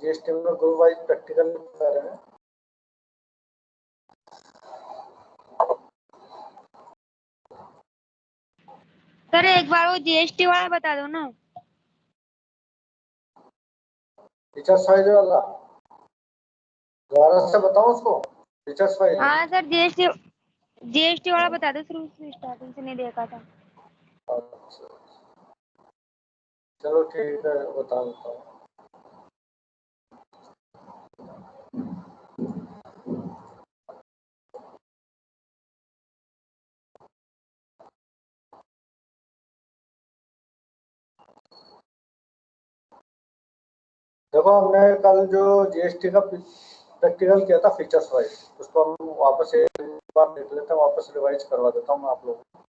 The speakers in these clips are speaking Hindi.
जीएसटी में ग्रुप वाइज प्रैक्टिकल कर रहे हैं। सर एक बार वो जीएसटी वाला बता दो ना। फीचर्स वाइज वाला दोबारा से बताऊं उसको? Features wise? हाँ सर, जीएसटी वाला बता दो, शुरू से स्टार्टिंग से नहीं देखा था। अच्छा, चलो ठीक है, बता देता हूँ। देखो, हमने कल जो जीएसटी का प्रैक्टिकल किया था फीचर्स वाइज, उसको हम वापस एक बार देख लेते हैं, वापस रिवाइज करवा देता हूँ मैं आप लोगों को।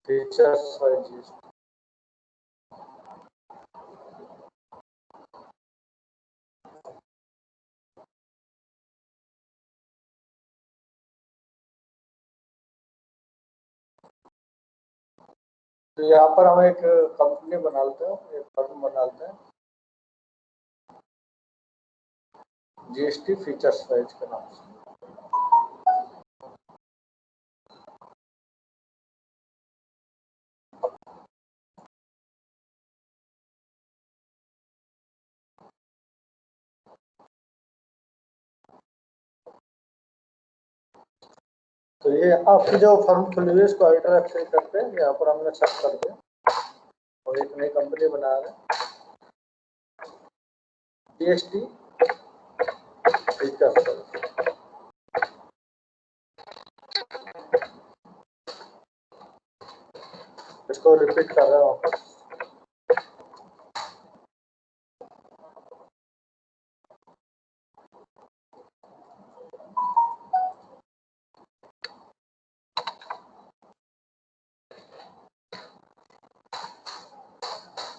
फीचर्स वाइज तो यहाँ पर हम एक कंपनी बना लेते हैं, एक फर्म बना लेते हैं जीएसटी फीचर्स वाइज के नाम से। तो ये आपकी जो फर्म खुली हुई है इसको अल्टर एक्सेस करते हैं, यहाँ पर हमने सर्च कर दिया और एक नई कंपनी बना रहे हैं जीएसटी फीचर्स। इसको रिपीट कर रहे हैं वापस।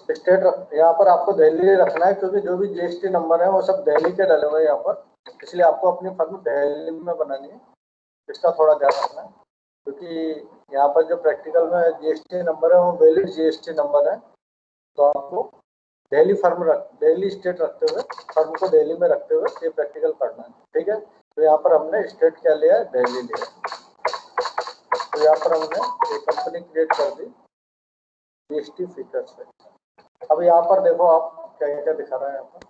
स्टेट यहाँ पर आपको दिल्ली रखना है, क्योंकि जो भी जीएसटी नंबर है वो सब दिल्ली के डले हुए हैं यहाँ पर, इसलिए आपको अपनी फर्म दिल्ली में बनानी है। इसका थोड़ा ध्यान रखना है, क्योंकि यहाँ पर जो प्रैक्टिकल में जीएसटी नंबर है वो वैलिड जीएसटी नंबर है, तो आपको दिल्ली स्टेट रखते हुए, फर्म को दिल्ली में रखते हुए ये प्रैक्टिकल करना है। ठीक है, तो यहाँ पर हमने स्टेट क्या लिया है, दिल्ली लिया। तो यहाँ पर हमने एक कंपनी क्रिएट कर दी जीएसटी फीचर्स से। अब यहाँ पर देखो आप क्या क्या दिखा रहा है यहाँ पर।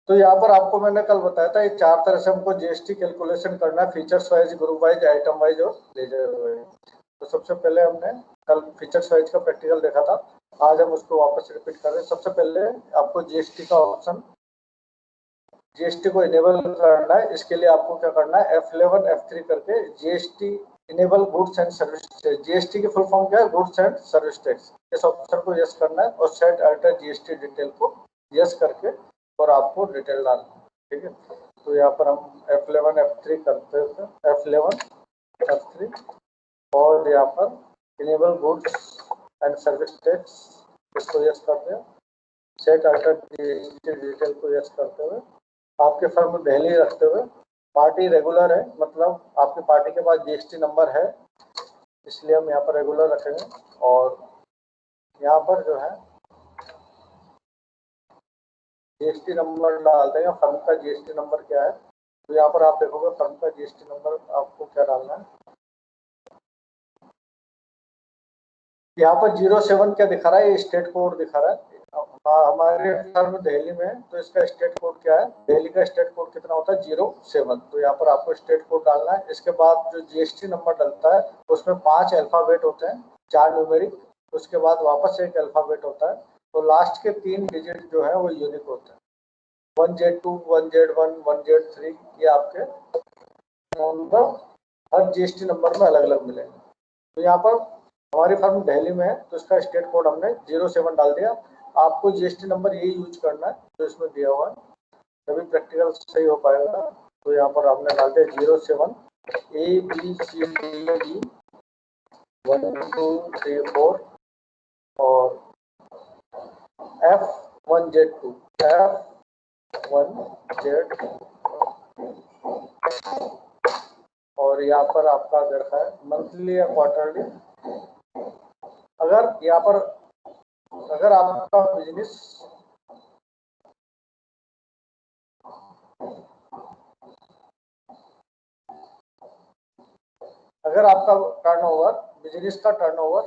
तो यहाँ पर आपको मैंने कल बताया था, ये 4 तरह से हमको जीएसटी कैलकुलेशन करना है, features wise, group wise, item wise और लेजर वाइज। तो सबसे पहले हमने कल फीचर्स वाइज का प्रैक्टिकल देखा था, आज हम उसको वापस रिपीट कर रहे हैं। सबसे पहले आपको जीएसटी का ऑप्शन, जीएसटी को इनेबल करना है। इसके लिए आपको क्या करना है, F11 F3 करके GST enable goods and service, GST की फुल फॉर्म क्या है, गुड्स एंड सर्विस टैक्स। इस ऑप्शन को यस करना है और सेट अल्टर जीएसटी डिटेल को यस करके और आपको डिटेल डालना है। ठीक है, तो यहाँ पर हम F11 F3 करते हैं, F11 F3 और यहाँ पर enable goods and service tax, इसको यस करते हैं। सेट अल्टर जीएसटी डिटेल को यस करते हुए आपके फर्म दिल्ली रखते हुए, पार्टी रेगुलर है, मतलब आपकी पार्टी के पास जीएसटी नंबर है, इसलिए हम यहाँ पर रेगुलर रखेंगे। और यहाँ पर जो है जीएसटी नंबर डालते हैं, फर्म का जीएसटी नंबर क्या है। तो यहाँ पर आप देखोगे फर्म का जीएसटी नंबर आपको क्या डालना है। यहाँ पर 07 क्या दिखा रहा है, ये स्टेट कोड दिखा रहा है। हमारे फर्म दिल्ली में, तो इसका स्टेट कोड क्या है, दिल्ली का स्टेट कोड कितना होता है, 07। तो यहाँ पर आपको स्टेट कोड डालना है। इसके बाद जो जीएसटी नंबर डलता है उसमें 5 अल्फाबेट होते हैं, 4 न्यूमेरिक, उसके बाद वापस एक अल्फाबेट होता है। तो लास्ट के 3 डिजिट जो है वो यूनिक होते हैं, 1Z2 1Z1 1Z3, ये आपके नंबर हर जीएसटी नंबर में अलग अलग मिलेंगे। तो यहाँ पर हमारी फर्म दिल्ली में है तो इसका स्टेट कोड हमने 07 डाल दिया। आपको जीएसटी नंबर यही यूज करना है जो इसमें दिया हुआ है, तभी प्रैक्टिकल सही हो पाएगा। तो यहाँ पर हमने डाल दिया 07 ABCD 1 2 3 4 और F1Z2 और यहाँ पर आपका देखा है मंथली या क्वार्टरली। अगर यहाँ पर अगर आपका बिजनेस बिजनेस का टर्नओवर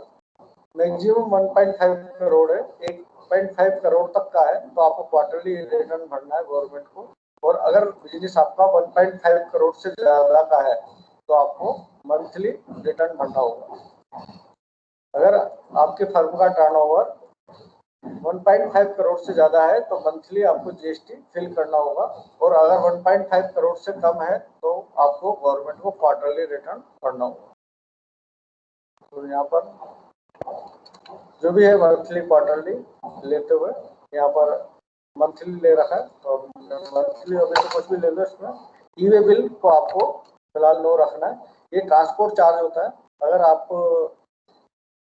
मैक्सिमम 1.5 करोड़ है, 1.5 करोड़ तक का है, तो आपको क्वार्टरली रिटर्न भरना है गवर्नमेंट को। और अगर बिजनेस आपका 1.5 करोड़ से ज्यादा का है तो आपको मंथली रिटर्न भरना होगा। अगर आपके फर्म का टर्नओवर 1.5 करोड़ से ज्यादा है तो मंथली आपको जीएसटी फिल करना होगा, और अगर 1.5 करोड़ से कम है तो आपको गवर्नमेंट को क्वार्टरली रिटर्न भरना होगा। तो यहाँ पर जो भी है मंथली क्वार्टरली लेते हुए यहाँ पर मंथली ले रखा है, तो मंथली अभी तो कुछ भी ले लो, इसमें ई-वे बिल को आपको फिलहाल नो रखना है। ये ट्रांसपोर्ट चार्ज होता है। अगर आप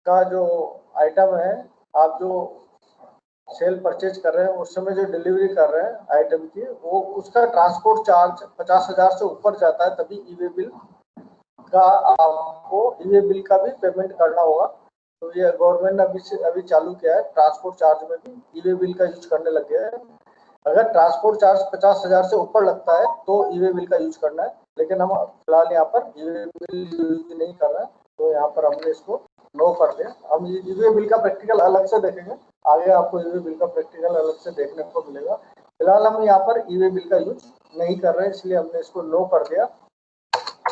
का जो आइटम है, आप जो सेल परचेज कर रहे हैं उस समय जो डिलीवरी कर रहे हैं आइटम की, वो उसका ट्रांसपोर्ट चार्ज 50,000 से ऊपर जाता है, तभी ई-वे बिल का आपको ई-वे बिल का भी पेमेंट करना होगा। तो ये गवर्नमेंट ने अभी चालू किया है, ट्रांसपोर्ट चार्ज में भी ई-वे बिल का यूज करने लग गया है। अगर ट्रांसपोर्ट चार्ज 50,000 से ऊपर लगता है तो ई-वे बिल का यूज करना है, लेकिन हम फिलहाल यहाँ पर ई-वे बिल यूज नहीं कर रहे हैं, तो यहाँ पर हमने इसको नो कर दिया। हम ई-वे बिल का प्रैक्टिकल अलग से देखेंगे, आगे आपको ई-वे बिल का प्रैक्टिकल अलग से देखने को मिलेगा। फिलहाल हम यहाँ पर ई-वे बिल का यूज नहीं कर रहे हैं, इसलिए हमने इसको नो कर दिया।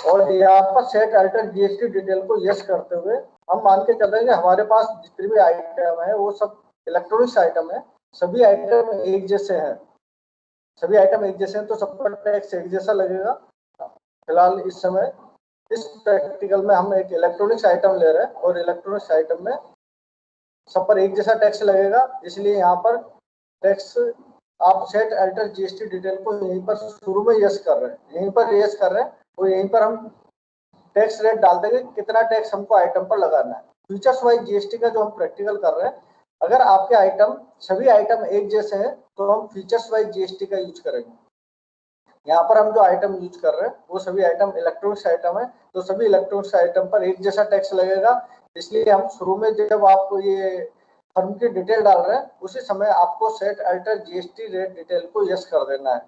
और यहाँ पर सेट अल्टर जीएसटी डिटेल को यस करते हुए हम मान के चल रहे हैं कि हमारे पास जितने भी आइटम है वो सब इलेक्ट्रॉनिक्स आइटम है, सभी आइटम एक जैसे हैं, तो सबका टैक्स एक जैसा लगेगा। फिलहाल इस समय इस प्रैक्टिकल में हम एक इलेक्ट्रॉनिक्स आइटम ले रहे हैं और इलेक्ट्रॉनिक्स आइटम में सब पर एक जैसा टैक्स लगेगा, इसलिए यहाँ पर टैक्स आप सेट अल्टर जीएसटी डिटेल को यहीं पर शुरू में यस कर रहे हैं, तो यहीं पर हम टैक्स रेट डाल देंगे कितना टैक्स हमको आइटम पर लगाना है। फीचर्स वाइज जीएसटी का जो हम प्रैक्टिकल कर रहे हैं, अगर आपके आइटम सभी आइटम एक जैसे हैं तो हम फीचर्स वाइज जीएसटी का यूज करेंगे। यहाँ पर हम जो आइटम यूज कर रहे हैं वो सभी आइटम इलेक्ट्रॉनिक्स आइटम है, तो सभी इलेक्ट्रॉनिक्स आइटम पर एक जैसा टैक्स लगेगा। इसलिए हम शुरू में जब आप ये फर्म की डिटेल डाल रहे हैं उसी समय आपको set alter GST rate detail को यस कर देना है,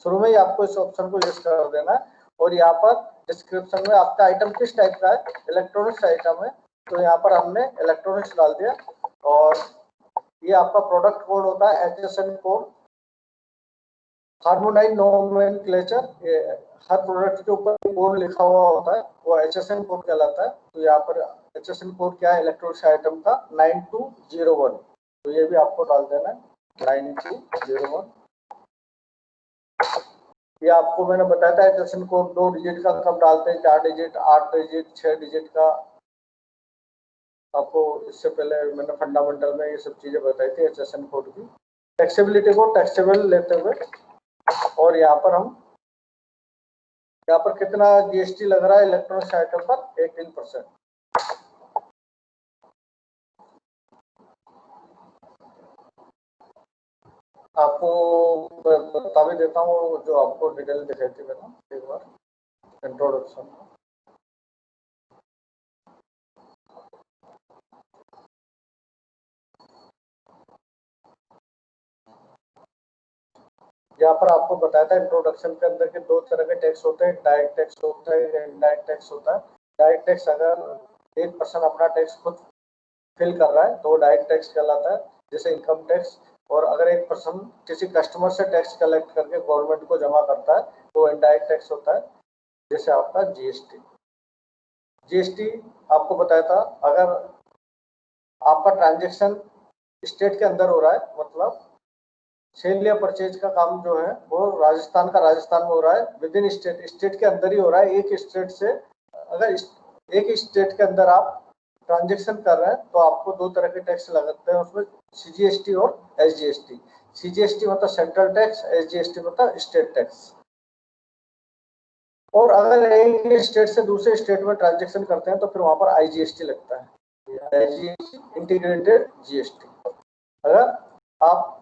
शुरू में ही आपको इस ऑप्शन को यस कर देना है। और यहाँ पर डिस्क्रिप्शन में आपका आइटम किस टाइप का है, इलेक्ट्रॉनिक्स आइटम है, तो यहाँ पर हमने इलेक्ट्रॉनिक्स डाल दिया। और ये आपका प्रोडक्ट कोड होता है HSN कोड, हार्मोनाइज नोमेनक्लेचर। ये हर प्रोडक्ट के ऊपर कोड लिखा हुआ होता है, वो HSN कोड कहलाता है। तो यहाँ पर HSN कोड क्या है इलेक्ट्रॉनिक्स आइटम का 9201, तो ये भी आपको डाल देना है 9201। ये आपको मैंने बताया था HSN कोड 2 डिजिट का कब डालते हैं, 4 डिजिट, 8 डिजिट, 6 डिजिट का। आपको इससे पहले मैंने फंडामेंटल में ये सब चीजें बताई थी HSN कोड की। टैक्सेबिलिटी को टैक्सेबल लेते हुए, और यहाँ पर कितना जीएसटी लग रहा है इलेक्ट्रॉनिक्स आइटम पर 18%। आपको बता भी देता हूँ जो आपको डिटेल दिखाई थी मैंने एक बार इंट्रोडक्शन में। यहाँ पर आपको बताया था इंट्रोडक्शन के अंदर के दो तरह के टैक्स होते हैं, डायरेक्ट टैक्स होता है, इनडायरेक्ट टैक्स होता है। डायरेक्ट टैक्स अगर एक पर्सन अपना टैक्स खुद फिल कर रहा है तो डायरेक्ट टैक्स कहलाता है, जैसे इनकम टैक्स। और अगर एक पर्सन किसी कस्टमर से टैक्स कलेक्ट करके गवर्नमेंट को जमा करता है तो इनडायरेक्ट टैक्स होता है, जैसे आपका जीएसटी आपको बताया था। अगर आपका ट्रांजेक्शन स्टेट के अंदर हो रहा है, मतलब सेल या परचेज का काम जो है वो राजस्थान में हो रहा है, विद इन स्टेट के अंदर ही हो रहा है। एक स्टेट से अगर एक स्टेट के अंदर आप ट्रांजेक्शन कर रहे हैं तो आपको दो तरह के टैक्स लगते हैं उसमें, सीजीएसटी और एसजीएसटी। सीजीएसटी मतलब सेंट्रल टैक्स, एसजीएसटी मतलब स्टेट टैक्स। और अगर एक स्टेट से दूसरे स्टेट में ट्रांजेक्शन करते हैं तो फिर वहां पर आईजीएसटी लगता है, इंटीग्रेटेड जीएसटी। अगर आप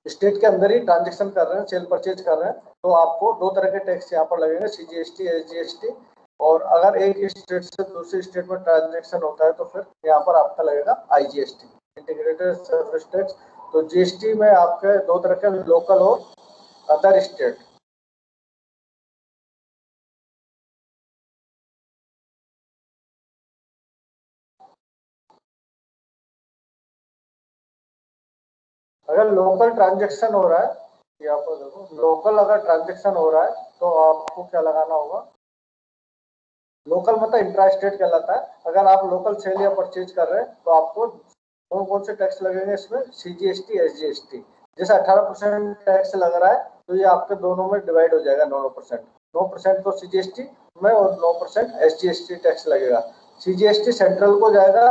स्टेट के अंदर ही ट्रांजेक्शन कर रहे हैं, सेल परचेज कर रहे हैं, तो आपको दो तरह के टैक्स यहाँ पर लगेंगे, सीजीएसटी, एसजीएसटी। और अगर एक स्टेट से दूसरी स्टेट में ट्रांजेक्शन होता है तो फिर यहाँ पर आपका लगेगा आईजीएसटी, इंटीग्रेटेड सर्विस टैक्स। तो जीएसटी में आपके दो तरह के, लोकल और अदर स्टेट। अगर लोकल ट्रांजेक्शन हो रहा है, यहाँ पर देखो, लोकल अगर ट्रांजेक्शन हो रहा है तो आपको क्या लगाना होगा, लोकल मतलब इंट्रा स्टेट कहलाता है। अगर आप लोकल सेल या परचेज कर रहे हैं तो आपको कौन कौन से टैक्स लगेंगे इसमें, सीजीएसटी, एसजीएसटी। जैसे 18% टैक्स लग रहा है तो ये आपके दोनों में डिवाइड हो जाएगा, 9%। 9% तो सीजीएसटी में और 9% एसजीएसटी टैक्स लगेगा। सीजीएसटी सेंट्रल को जाएगा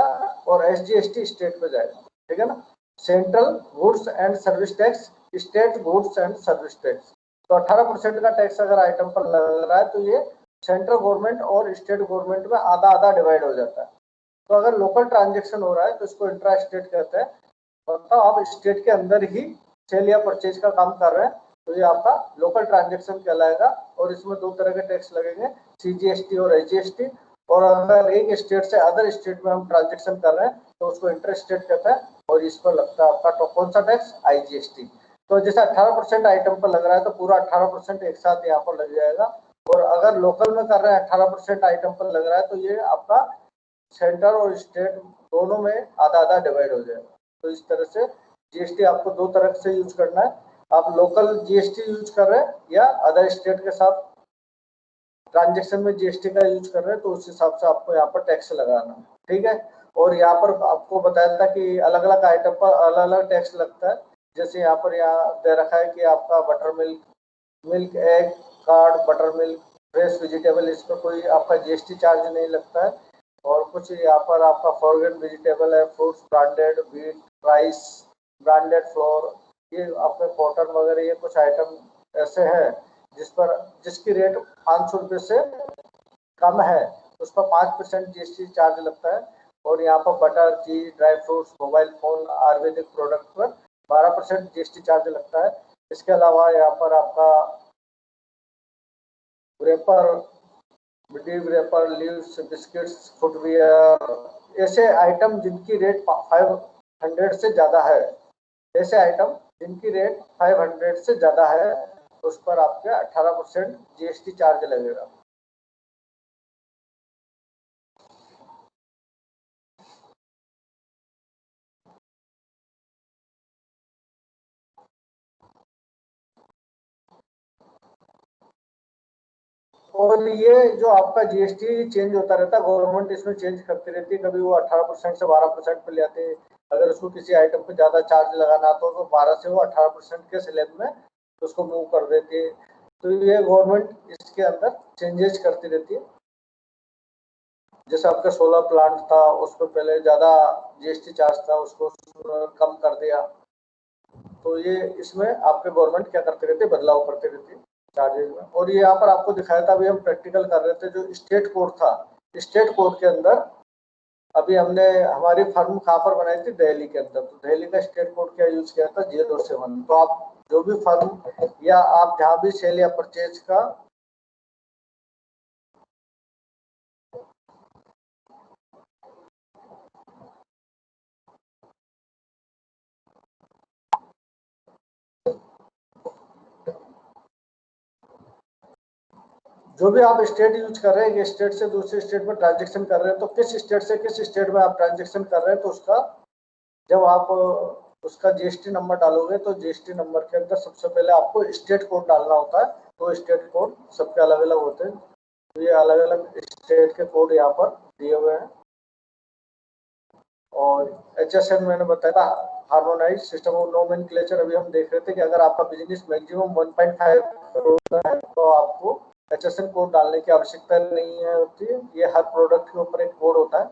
और एसजीएसटी स्टेट पे जाएगा, ठीक है ना। Central goods and service tax, state goods and service tax. तो 18% का टैक्स अगर आइटम पर लग रहा है तो ये सेंट्रल गवर्नमेंट और स्टेट गवर्नमेंट में आधा आधा डिवाइड हो जाता है। तो अगर लोकल ट्रांजेक्शन हो रहा है तो इसको इंट्रा स्टेट कहते हैं, मतलब आप स्टेट के अंदर ही सेल या परचेज का काम कर रहे हैं तो ये आपका लोकल ट्रांजेक्शन कहलाएगा। और इसमें दो तरह के टैक्स लगेंगे, सीजीएसटी और एसजीएसटी। और अगर एक स्टेट से अदर स्टेट में हम ट्रांजेक्शन कर रहे हैं तो उसको इंटर स्टेट कहते हैं, और इस पर लगता है आपका कौन सा टैक्स, आईजीएसटी। तो जैसे 18% आइटम पर लग रहा है तो पूरा 18% एक साथ यहाँ पर लग जाएगा। और अगर लोकल में कर रहे हैं 18% आइटम पर लग रहा है तो ये आपका सेंटर और स्टेट दोनों में आधा आधा डिवाइड हो जाएगा। तो इस तरह से जीएसटी आपको दो तरह से यूज करना है, आप लोकल जीएसटी यूज कर रहे हैं या अदर स्टेट के साथ ट्रांजेक्शन में जीएसटी का यूज कर रहे हैं तो उस हिसाब से आपको यहाँ पर टैक्स लगाना है, ठीक है। और यहाँ पर आपको बताया था कि अलग अलग आइटम पर अलग अलग टैक्स लगता है। जैसे यहाँ पर दे रखा है कि आपका butter milk, milk egg, card, butter milk, fresh vegetable, इस पर कोई आपका जीएसटी चार्ज नहीं लगता है। और कुछ यहाँ पर आपका फॉरगेन वेजिटेबल है, fruits, branded wheat, rice, branded floor, ये आपके कॉटन वगैरह, ये कुछ आइटम ऐसे हैं जिसकी रेट 500 रुपये से कम है, उस पर 5% जीएसटी चार्ज लगता है। और यहाँ पर बटर, चीज, dry fruits, mobile phone, Ayurvedic product पर 12% जीएसटी चार्ज लगता है। इसके अलावा यहाँ पर आपका रेपर, रेपर, लीव्स, बिस्किट्स, फुटवियर, ऐसे आइटम जिनकी रेट 500 से ज़्यादा है, ऐसे आइटम जिनकी रेट 500 से ज़्यादा है उस पर आपके 18% जीएसटी चार्ज लगेगा। और ये जो आपका जीएसटी चेंज होता रहता है, गवर्नमेंट इसमें चेंज करती रहती है, कभी वो 18% से 12% पे ले आते हैं। अगर उसको किसी आइटम पे ज्यादा चार्ज लगाना तो 12 से वो 18% के स्लैब में उसको मूव कर देती है। तो ये गवर्नमेंट इसके अंदर चेंजेस करती रहती है। जैसे आपका सोलर प्लांट था, उस पर पहले ज्यादा जीएसटी चार्ज था, उसको कम कर दिया। तो ये इसमें आपके गवर्नमेंट क्या करते रहते, बदलाव करते रहते हैं चार्जेस में। और ये यहाँ पर आपको दिखाया था, अभी हम प्रैक्टिकल कर रहे थे, जो स्टेट कोड था, स्टेट कोड के अंदर अभी हमने हमारी फर्म कहाँ पर बनाई थी, दिल्ली के अंदर। तो दिल्ली का स्टेट कोड क्या यूज किया था, 007। तो आप जो भी फर्म या आप जहाँ भी सेल या परचेज का जो भी आप स्टेट यूज कर रहे हैं, ये स्टेट से दूसरे स्टेट में ट्रांजेक्शन कर रहे हैं, तो किस स्टेट से किस स्टेट में आप ट्रांजेक्शन कर रहे हैं, तो उसका जब आप उसका जीएसटी नंबर डालोगे तो जीएसटी नंबर के अंदर सबसे पहले आपको स्टेट कोड डालना होता है। तो स्टेट कोड सबके अलग अलग होते हैं, तो ये अलग अलग स्टेट के कोड यहाँ पर दिए हुए हैं। और HSN मैंने बताया था, हार्मोनाइज सिस्टम ऑफ नोमेनक्लेचर। अभी हम देख रहे थे कि अगर आपका बिजनेस मैक्सिमम 1.5 करोड़ का है तो आपको HSN कोड डालने की आवश्यकता नहीं है होती है। ये हर प्रोडक्ट के ऊपर एक कोड होता है।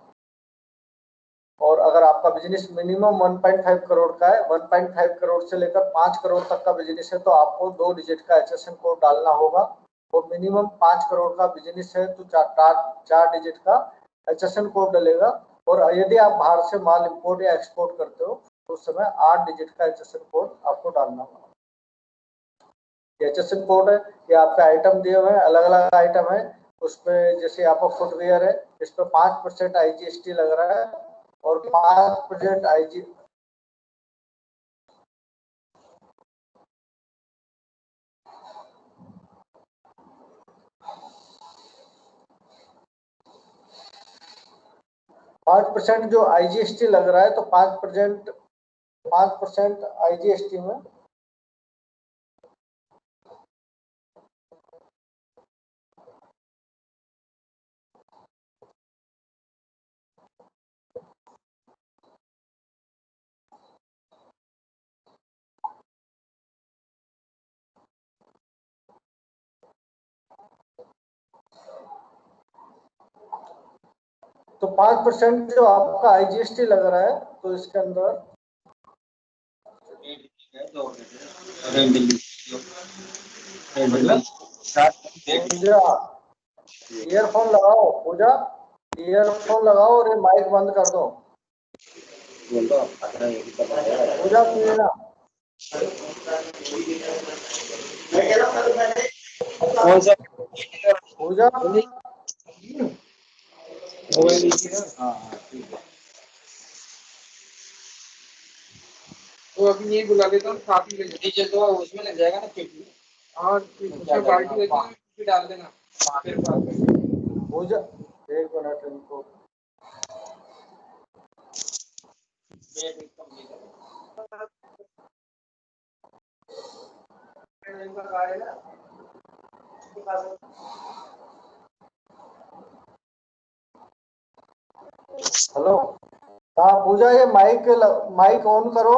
और अगर आपका बिजनेस मिनिमम 1.5 करोड़ का है, 1.5 करोड़ से लेकर 5 करोड़ तक का बिजनेस है, तो आपको 2 डिजिट का HSN कोड डालना होगा। और मिनिमम 5 करोड़ का बिजनेस है तो 4 डिजिट का HSN कोड डलेगा। और यदि आप बाहर से माल इंपोर्ट या एक्सपोर्ट करते हो तो उस समय 8 डिजिट का HSN कोड आपको डालना होगा। HSN कोड है, ये आपके आइटम दिए हुए हैं, अलग अलग आइटम है। उस पर जैसे आपका फुटवेयर है, इस पर 5% IGST लग रहा है और 5% IG 5% जो IGST लग रहा है, तो 5% IGST में तो 5% जो आपका IGST लग रहा है, तो इसके अंदर ईयरफोन लगाओ पूजा, ईयरफोन लगाओ और ये माइक बंद कर दो पूजा। पूजा कौन सा पूजा तो अभी यही बुला लेता हूँ, साथ में ले लीजिए तो उसमें लग जाएगा ना फिट। हाँ उसमें बाल्टी लेके फिर डाल देना फिर पूजा। एक मिनट इनको हेलो। हाँ पूजा, ये माइक ऑन करो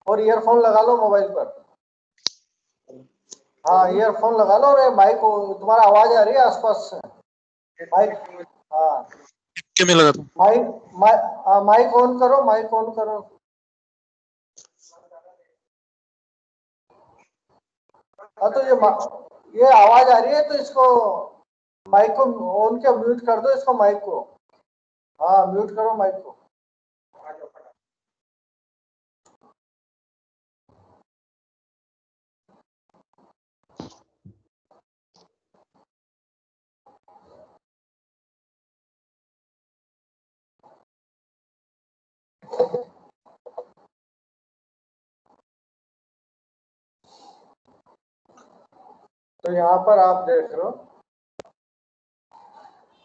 और ईयरफोन लगा लो मोबाइल पर। हाँ ईयरफोन लगा लो और ये माइक, तुम्हारा आवाज आ रही है आसपास से। माइक, हाँ में लगा था। माइक ऑन करो, माइक ऑन करो। हाँ तो ये आवाज आ रही है, तो इसको माइक को ऑन के म्यूट कर दो इसको, माइक को। हाँ म्यूट करो माइक को। तो यहाँ पर आप देख रहे हो,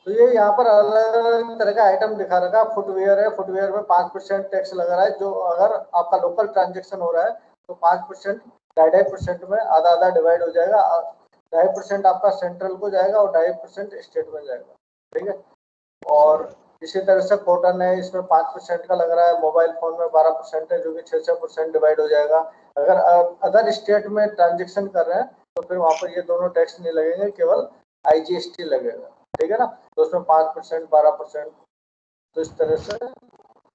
तो ये यहाँ पर अलग अलग तरह का आइटम दिखा रखा है। फुटवेयर है, फुटवेयर में 5% टैक्स लग रहा है। जो अगर आपका लोकल ट्रांजेक्शन हो रहा है तो 5% 2.5% में आधा आधा डिवाइड हो जाएगा। 2.5% आपका सेंट्रल को जाएगा और 2.5% स्टेट में जाएगा, ठीक है। और इसी तरह से कॉटन है, इसमें 5% का लग रहा है। मोबाइल फोन में 12% है, जो कि 6% डिवाइड हो जाएगा। अगर अदर स्टेट में ट्रांजेक्शन कर रहे हैं तो फिर वहां पर ये दोनों टैक्स नहीं लगेंगे, केवल IGST लगेगा, ठीक है ना। तो उसमें 5% 12%। तो इस तरह से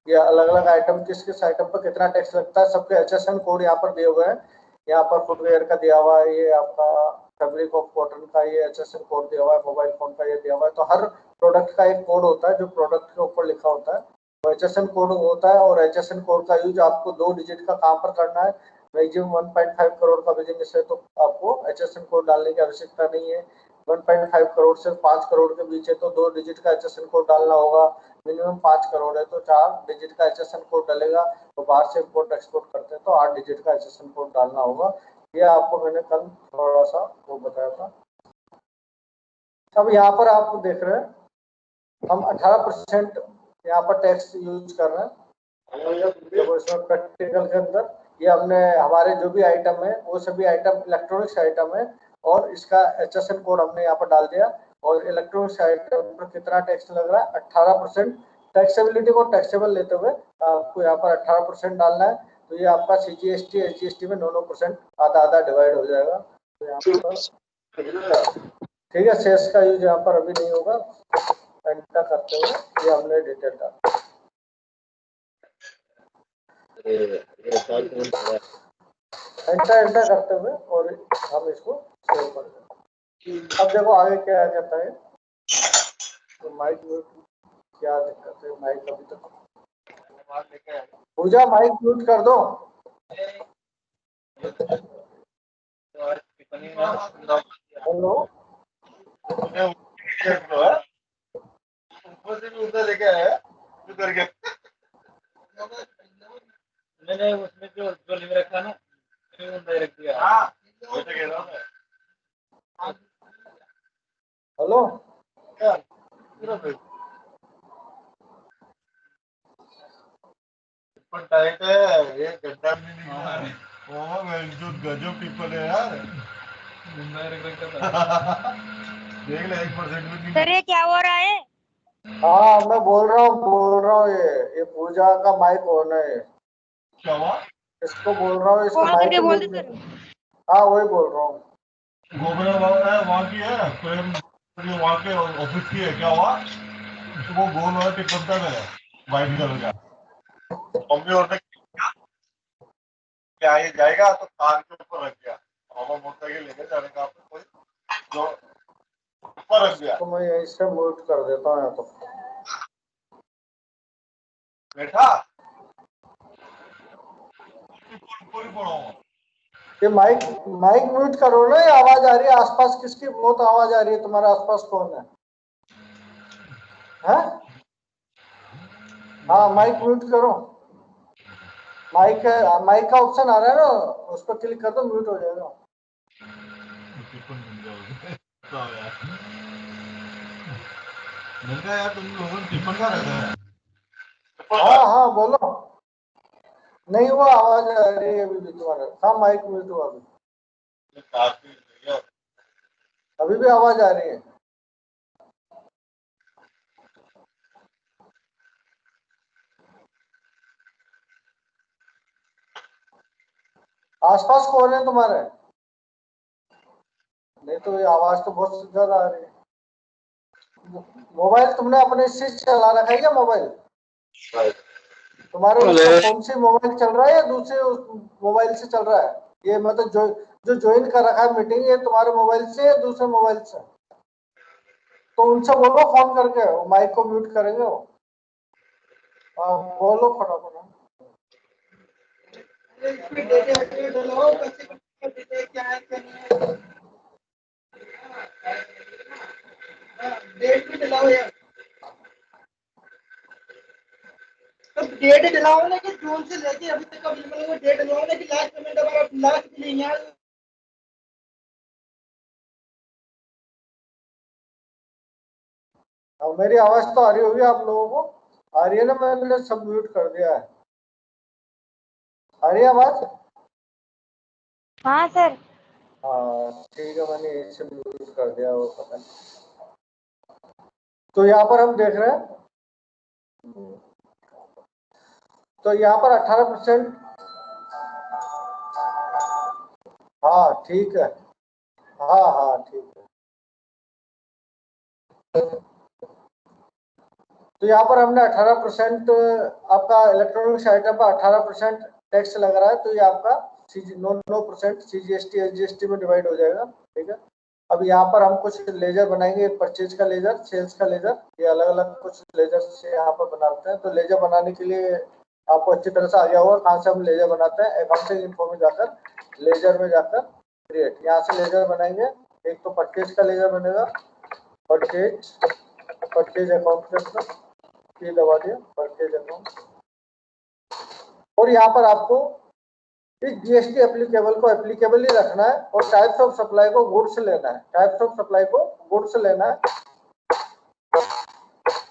ये अलग अलग आइटम, किस किस आइटम पर कितना टैक्स लगता है, सबके HSN कोड यहाँ पर दिए हुए हैं। यहाँ पर फुटवेयर का दिया हुआ है, ये आपका फैब्रिक ऑफ कॉटन का ये HSN कोड दिया हुआ है, मोबाइल फोन का ये दिया हुआ है। तो हर प्रोडक्ट का एक कोड होता है जो प्रोडक्ट के ऊपर लिखा होता है, तो HSN कोड होता है। और HSN कोड का यूज आपको 2 डिजिट का कहाँ पर करना है। मैक्सिमम 1.5 करोड़ का बिजनेस है तो आपको HSN कोड डालने की आवश्यकता नहीं है। 1.5 करोड़ से 5 करोड़ के बीच है तो 2 डिजिट का HSN कोड डालना होगा। मिनिमम 5 करोड़ है तो 4 डिजिट का HSN कोड डलेगा। तो बाहर से इम्पोर्ट एक्सपोर्ट करते हैं तो 8 डिजिट का HSN कोड डालना होगा। ये आपको मैंने कल थोड़ा सा वो बताया था। अब यहाँ पर आप देख रहे हैं हम 18% यहाँ पर टैक्स यूज कर रहे हैं। तो इसमें प्रैक्टिकल के अंदर ये हमने हमारे जो भी आइटम है वो सभी आइटम इलेक्ट्रॉनिक्स आइटम है और इसका HSN कोड हमने यहाँ पर डाल दिया। और इलेक्ट्रॉनिक्स आइटम पर कितना टैक्स लग रहा है, 18%। टैक्सेबिलिटी को टैक्सेबल लेते हुए आपको यहाँ पर 18% डालना है। तो ये आपका CGST SGST में 9% आधा आधा डिवाइड हो जाएगा। तो यहाँ पर ठीक है, शेष का यूज यहाँ पर अभी नहीं होगा। एंटर करते हुए ये हमने डिटेल डाला, एंटर करते हुए और हम इसको सेव कर देंगे। अब देखो आगे क्या कहता है, तो माइक म्यूट क्या दिक्कत है, माइक अभी तक पूजा माइक म्यूट कर दो। हेलो उधर लेके आया उधर के मैंने उसमें जो लिख रखा ना डायरेक्ट दिया। हाँ वो तो कह रहा हूँ। हेलो पर टाइट है ये गड्ढा भी नहीं है। ओ मैं जो गजब पीपल है यार। देख ले 1% भी नहीं। सर ये क्या हो रहा है? हाँ मैं बोल रहा हूँ ये पूजा का माइक ऑन है। क्या हुआ? इसको बोल रहा हूँ, इसको कौन माइक करके बोल दे म्यूट। सर। हाँ वही बोल रहा हूँ। गोबरा वहाँ की है प्रेम वहाँ के ऑफिस की है। क्या हुआ? वो गोल वाला टिक बनता है वाइट कलर का। मम्मी और क्या ये जाएगा तो कार के ऊपर रख गया। और मोटरसाइकिल लेकर जाने का आपको कोई जो ऊपर रख दिया। तो मैं यहीं से म्यूट कर देता हूँ यहाँ तो। बैठा पूरी पढ़ो। ये माइक म्यूट करो ना, ये आवाज आ रही है आसपास किसकी बहुत आवाज आ रही है, तुम्हारे आसपास कौन है? हैं? हाँ माइक म्यूट करो। माइक का ऑप्शन आ रहा है ना, उस पर क्लिक कर दो, म्यूट हो जाएगा। यार तुम लोगों ने टिफिन का रहता है। हाँ हाँ बोलो। नहीं हुआ, आवाज आ रही है अभी भी तुम्हारा। हाँ माइक म्यूट हुआ अभी भी आवाज आ रही है। आसपास कौन है तुम्हारे? नहीं तो ये आवाज तो बहुत ज्यादा आ रही है। मोबाइल तुमने अपने से चला रखा है क्या मोबाइल? तुम्हारे उसमें कौन सी मोबाइल चल रहा है या दूसरे मोबाइल से चल रहा है? ये मतलब जो ज्वाइन कर रखा है मीटिंग, ये तुम्हारे मोबाइल से या दूसरे मोबाइल से? तो उनसे बोलो फोन करके, वो माइक को म्यूट करेंगे वो। बोलो फटाफट। डेट भी दिलाओ यार, तो डेट दिलाओ ना कि जून से लेके अभी तक का मतलब डेट दिलाओ ना कि लास्ट पेमेंट हमारा लास्ट बिलिंग यार। मेरी आवाज तो आ रही होगी आप लोगों को? आ रही है ना? मैंने सब म्यूट कर दिया है। आ रही है आवाज? हाँ सर। हाँ ठीक है, मैंने इसे म्यूट कर दिया, वो पता नहीं। तो यहाँ पर हम देख रहे हैं, तो यहाँ पर 18%। हाँ ठीक है, हाँ हाँ ठीक है। तो यहाँ पर हमने 18% आपका इलेक्ट्रॉनिक्स आइटम पर 18% टैक्स लग रहा है, तो ये आपका 9% CGST SGST में डिवाइड हो जाएगा। ठीक है, अब यहाँ पर हम कुछ लेजर बनाएंगे, परचेज का लेजर, सेल्स का लेजर, ये अलग अलग कुछ लेजर से यहाँ पर बनाते हैं। तो लेजर बनाने के लिए आपको अच्छी तरह से आ गया होगा कहाँ से हम लेजर बनाते हैं। अकाउंटिंग इन्फो में जाकर लेजर में जाकर क्रिएट, यहाँ से लेजर बनाएंगे। एक तो परचेज का लेजर बनेगा, परचेज अकाउंट के अंदर ये दबा दिया, परचेज अकाउंट। और यहाँ पर आपको इस GST एप्लीकेबल को एप्लीकेबल ही रखना है, और टाइप्स ऑफ सप्लाई को गुड्स लेना है, टाइप्स ऑफ सप्लाई को गुड्स लेना है।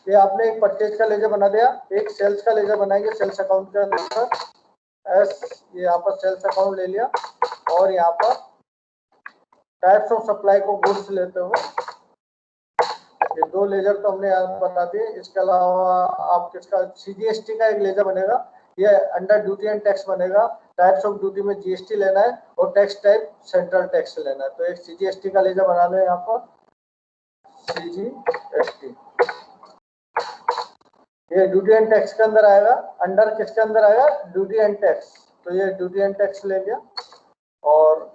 ये आपने एक परचेज का लेजर बना दिया, एक सेल्स का लेजर बनाएंगे, सेल्स अकाउंट के अंदर ये यहाँ पर सेल्स अकाउंट ले लिया, और यहाँ पर टाइप्स ऑफ सप्लाई को गुड्स लेते हुए ये दो लेजर तो हमने यहाँ बता दिए। इसके अलावा आप किसका CGST का एक लेजर बनेगा, ये अंडर ड्यूटी एंड टैक्स बनेगा। टाइप्स ऑफ ड्यूटी में GST लेना है और टैक्स टाइप सेंट्रल टैक्स लेना है। तो एक CGST का लेजर बना लो यहाँ पर, CGST। ये ड्यूटी एंड टैक्स के अंदर आएगा, अंडर किसके अंदर आएगा, ड्यूटी एंड टैक्स। तो ये ड्यूटी एंड टैक्स ले लिया, और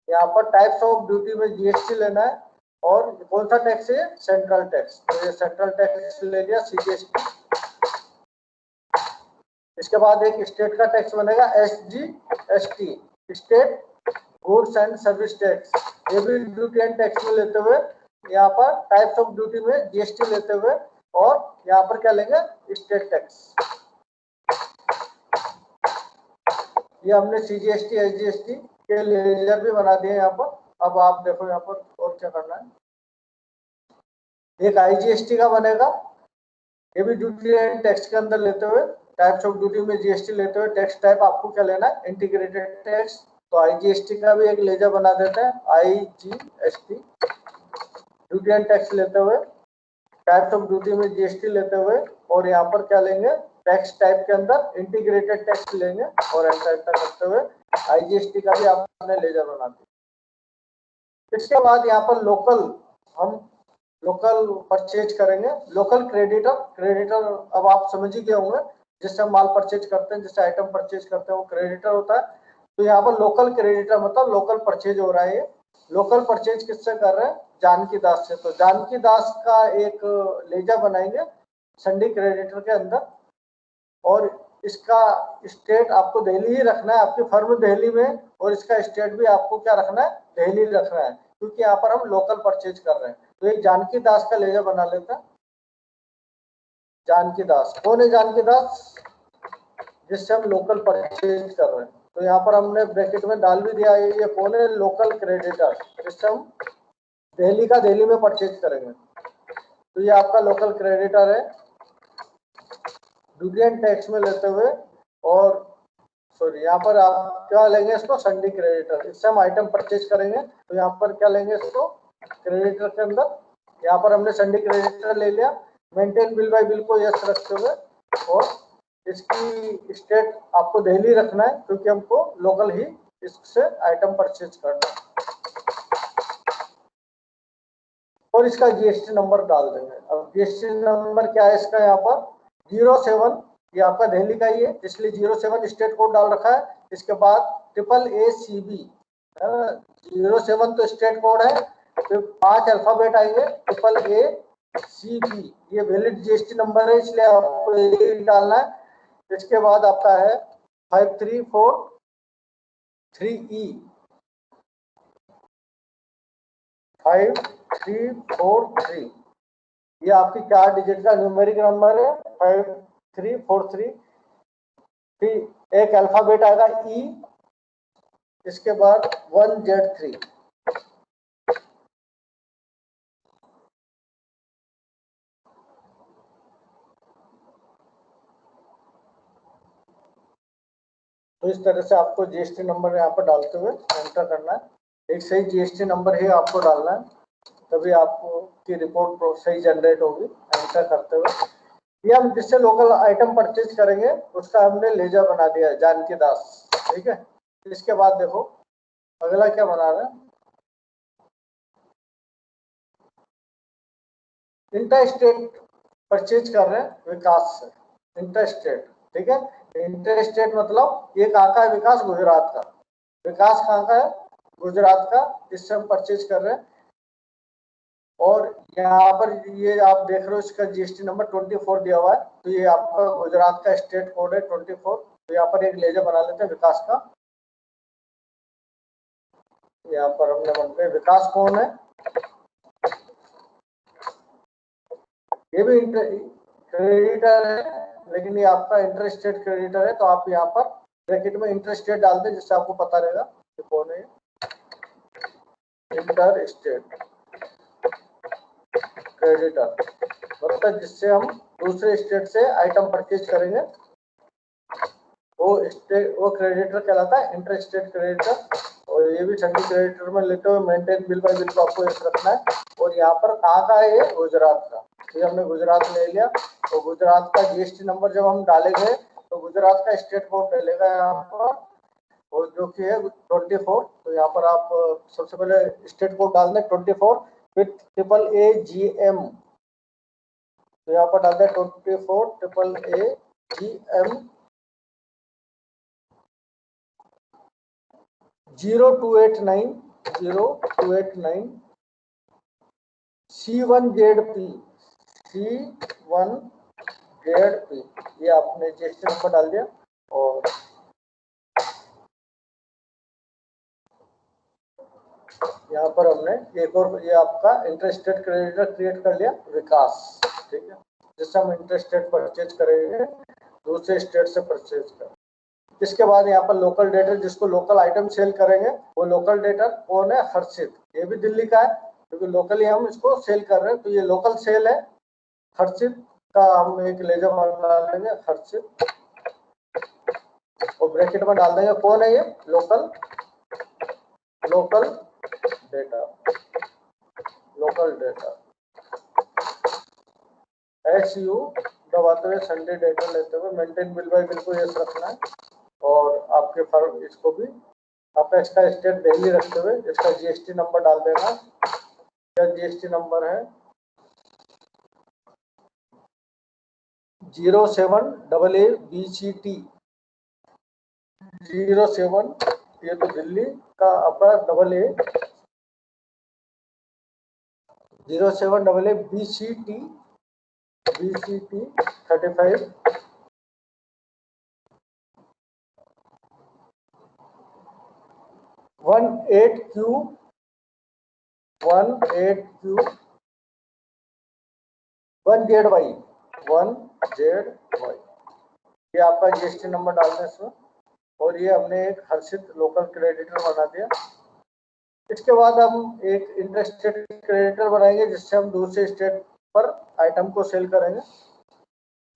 यहाँ पर टाइप्स ऑफ ड्यूटी में GST लेना है, और कौन सा टैक्स है, सेंट्रल टैक्स। तो ये सेंट्रल टैक्स ले लिया, CGST। इसके बाद एक स्टेट का टैक्स बनेगा, SGST, state goods and service tax. ये भी ड्यूटी एंड टैक्स में लेते हुए, यहाँ पर टाइप्स ऑफ ड्यूटी में GST लेते हुए, और यहाँ पर क्या लेंगे, स्टेट टैक्स। ये हमने CGST SGST के लेजर भी बना दिए यहाँ पर। अब आप देखो यहाँ पर और क्या करना है। एक IGST का बनेगा, ये भी ड्यूटी एंड टैक्स के अंदर लेते हुए, टाइप्स ऑफ ड्यूटी में GST लेते हुए, टैक्स टाइप आपको क्या लेना है, इंटीग्रेटेड टैक्स। तो IGST का भी एक लेजर बना देते हैं, IGST, ड्यूटी एंड टैक्स लेते हुए, टाइप्स ऑफ ड्यूटी में GST लेते हुए, और यहाँ पर क्या लेंगे, टैक्स टाइप के अंदर इंटीग्रेटेड टैक्स लेंगे, और एंटर करते हुए IGST का भी आपने लेजर बना दिया। इसके बाद यहाँ पर हम लोकल परचेज करेंगे, लोकल क्रेडिटर अब आप समझ ही गए होंगे, जिससे हम माल परचेज करते हैं, जिससे आइटम परचेज करते हैं, वो क्रेडिटर होता है। तो यहाँ पर लोकल क्रेडिटर मतलब लोकल परचेज हो रहा है। ये लोकल परचेज किससे कर रहे हैं, जानकी दास से। तो जानकी दास का एक लेजर बनाएंगे संडी क्रेडिटर के अंदर, और इसका स्टेट आपको दिल्ली ही रखना है, आपकी फर्म दिल्ली में, और इसका स्टेट भी आपको क्या रखना है, दिल्ली रखना है, क्योंकि यहाँ पर हम लोकल परचेज कर रहे हैं। तो एक जानकी दास का लेजर बना लेता है। जानकी दास कौन है, जानकी दास जिससे हम लोकल परचेज कर रहे हैं। तो यहाँ पर हमने ब्रैकेट में डाल भी दिया है, ये कौन है, लोकल क्रेडिटर, जिससे हम दिल्ली का दिल्ली में परचेज करेंगे। तो ये आपका लोकल क्रेडिटर है, ड्यूटी एंड टैक्स में लेते हुए, और सॉरी यहाँ पर आप क्या लेंगे, इसको संडी क्रेडिटर, इससे हम आइटम परचेज करेंगे। तो यहाँ पर क्या लेंगे, इसको क्रेडिटर के अंदर, यहाँ पर हमने संडी क्रेडिटर ले लिया। मेंटेन बिल बाय बिल को यस रखते हुए, और इसकी स्टेट आपको दिल्ली रखना है, क्योंकि हमको लोकल ही इससे आइटम परचेज करना है, और इसका GST नंबर डाल देंगे। अब GST नंबर क्या है इसका, यहाँ पर 07, ये आपका दिल्ली का ही है, इसलिए 07 स्टेट कोड डाल रखा है। इसके बाद AAACB, 07 तो स्टेट कोड है, फिर 5 अल्फाबेट आएंगे, AAACB, ये वैलिड GST नंबर है, इसलिए आपको ये डालना है। इसके बाद आपका है 5343E, 5343, ये आपकी 4 डिजिट का न्यूमेरिक नंबर है, 5343। फिर एक अल्फाबेट आएगा E, इसके बाद 1Z3। तो इस तरह से आपको GST नंबर यहाँ पर डालते हुए एंटर करना है। एक सही GST नंबर ही आपको डालना है, तभी आपको की रिपोर्ट सही जनरेट होगी एंटर करते हुए। ये हम जिससे लोकल आइटम परचेज करेंगे उसका हमने लेजर बना दिया है, जानकी दास, ठीक है। इसके बाद देखो अगला क्या बना रहे हैं, इंटर स्टेट परचेज कर रहे हैं विकास से, इंटर स्टेट, ठीक है। इंटर स्टेट मतलब ये कहाँ का है, विकास गुजरात का, विकास कहाँ का है, गुजरात का, इससे हम परचेज कर रहे हैं। और यहाँ पर ये आप देख रहे हो इसका GST नंबर 24 दिया हुआ है, तो ये आपका गुजरात का स्टेट कोड है 24। तो यहाँ पर एक लेजर बना लेते हैं विकास का, यहाँ पर हमने बनते विकास कौन है, ये भी क्रेडिटर है, लेकिन ये आपका इंटर स्टेट क्रेडिटर है। तो आप यहाँ पर ब्रैकेट में इंटर स्टेट डाल दें, जिससे आपको पता रहेगा कि कौन है इंटर स्टेट क्रेडिटर, मतलब जिससे हम दूसरे स्टेट से आइटम परचेज करेंगे, वो क्रेडिटर कहलाता है इंटर स्टेट क्रेडिटर। और ये भी संडी क्रेडिटर में लेते हुए मेंटेन बिल बाय बिल को आपको रखना है। और यहाँ पर कहाँ का है, ये गुजरात का, ये हमने गुजरात ले लिया। तो गुजरात का GST नंबर जब हम डालेंगे तो गुजरात का स्टेट कोड डलेगा यहाँ पर, और जो कि है 24। तो यहाँ पर आप सबसे पहले स्टेट कोड डाल दें 24, फिर AAGM, तो यहाँ पर डाल दें 24 AAGM 0289 C1ZP ये आपने GST नंबर डाल दिया। और यहाँ पर हमने एक और, ये आपका इंटरेस्टेड क्रेडिटर क्रिएट कर लिया, विकास, ठीक है, जिससे हम इंटरेस्टेड परचेज करेंगे दूसरे स्टेट से परचेज कर। इसके बाद यहाँ पर लोकल डेटर, जिसको लोकल आइटम सेल करेंगे, वो लोकल डेटर कौन है? हर्षित। ये भी दिल्ली का है क्योंकि लोकली हम इसको सेल कर रहे हैं, तो ये लोकल सेल है। हर्षित का हम एक लेजर डाल देंगे, हर्षित, और ब्रैकेट में डाल देंगे कौन है ये? Local data, local data, SU दबाते हुए संडे डेटा लेते हुए मेंटेन बिल बाय बिल को यस रखना है। और आपके फर्म इसको भी आपका इसका स्टेट दिल्ली रखते हुए इसका GST नंबर डाल देना। क्या GST नंबर है? 07AA BCT 07, ये तो दिल्ली का अपना AA 07AA BCT 35 18Q 1ZY। ये आपका GST नंबर डालना है इसमें। और ये हमने एक हर्षित लोकल क्रेडिटर बना दिया। इसके बाद हम एक इंटरेस्टेड क्रेडिटर बनाएंगे, जिससे हम दूसरे स्टेट पर आइटम को सेल करेंगे।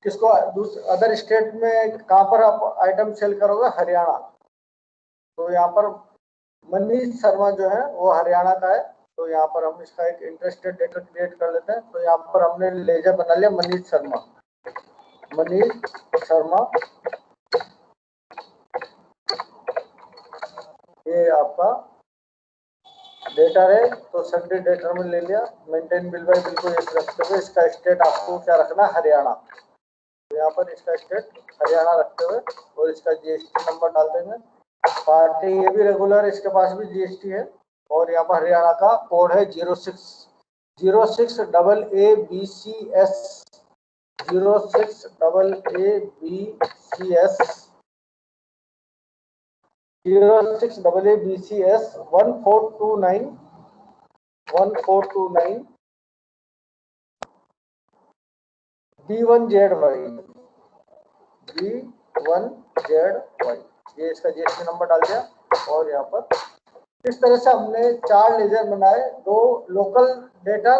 किसको? अदर स्टेट में कहाँ पर आप आइटम सेल करोगे? हरियाणा। तो यहाँ पर मनीष शर्मा जो है वो हरियाणा का है, तो यहाँ पर हम इसका एक इंटरेस्टेड डेटा क्रिएट कर लेते हैं। तो यहाँ पर हमने लेजर बना लिया मनीष शर्मा, ये आपका डेटा है, तो संडे डेटा में ले लिया। मेंटेन बिल बाय बिल को ये रखते हुए इसका स्टेट आपको क्या रखना? हरियाणा। तो यहाँ पर इसका स्टेट हरियाणा रखते हुए और इसका GST नंबर डाल देंगे। पार्टी ये भी रेगुलर, इसके पास भी GST है। और यहाँ पर हरियाणा का कोड है 06 AABCS 06 AABCS 1429 B1ZY। ये इसका GST नंबर डाल दिया। और यहाँ पर इस तरह से हमने 4 लेजर बनाए, 2 लोकल डेटा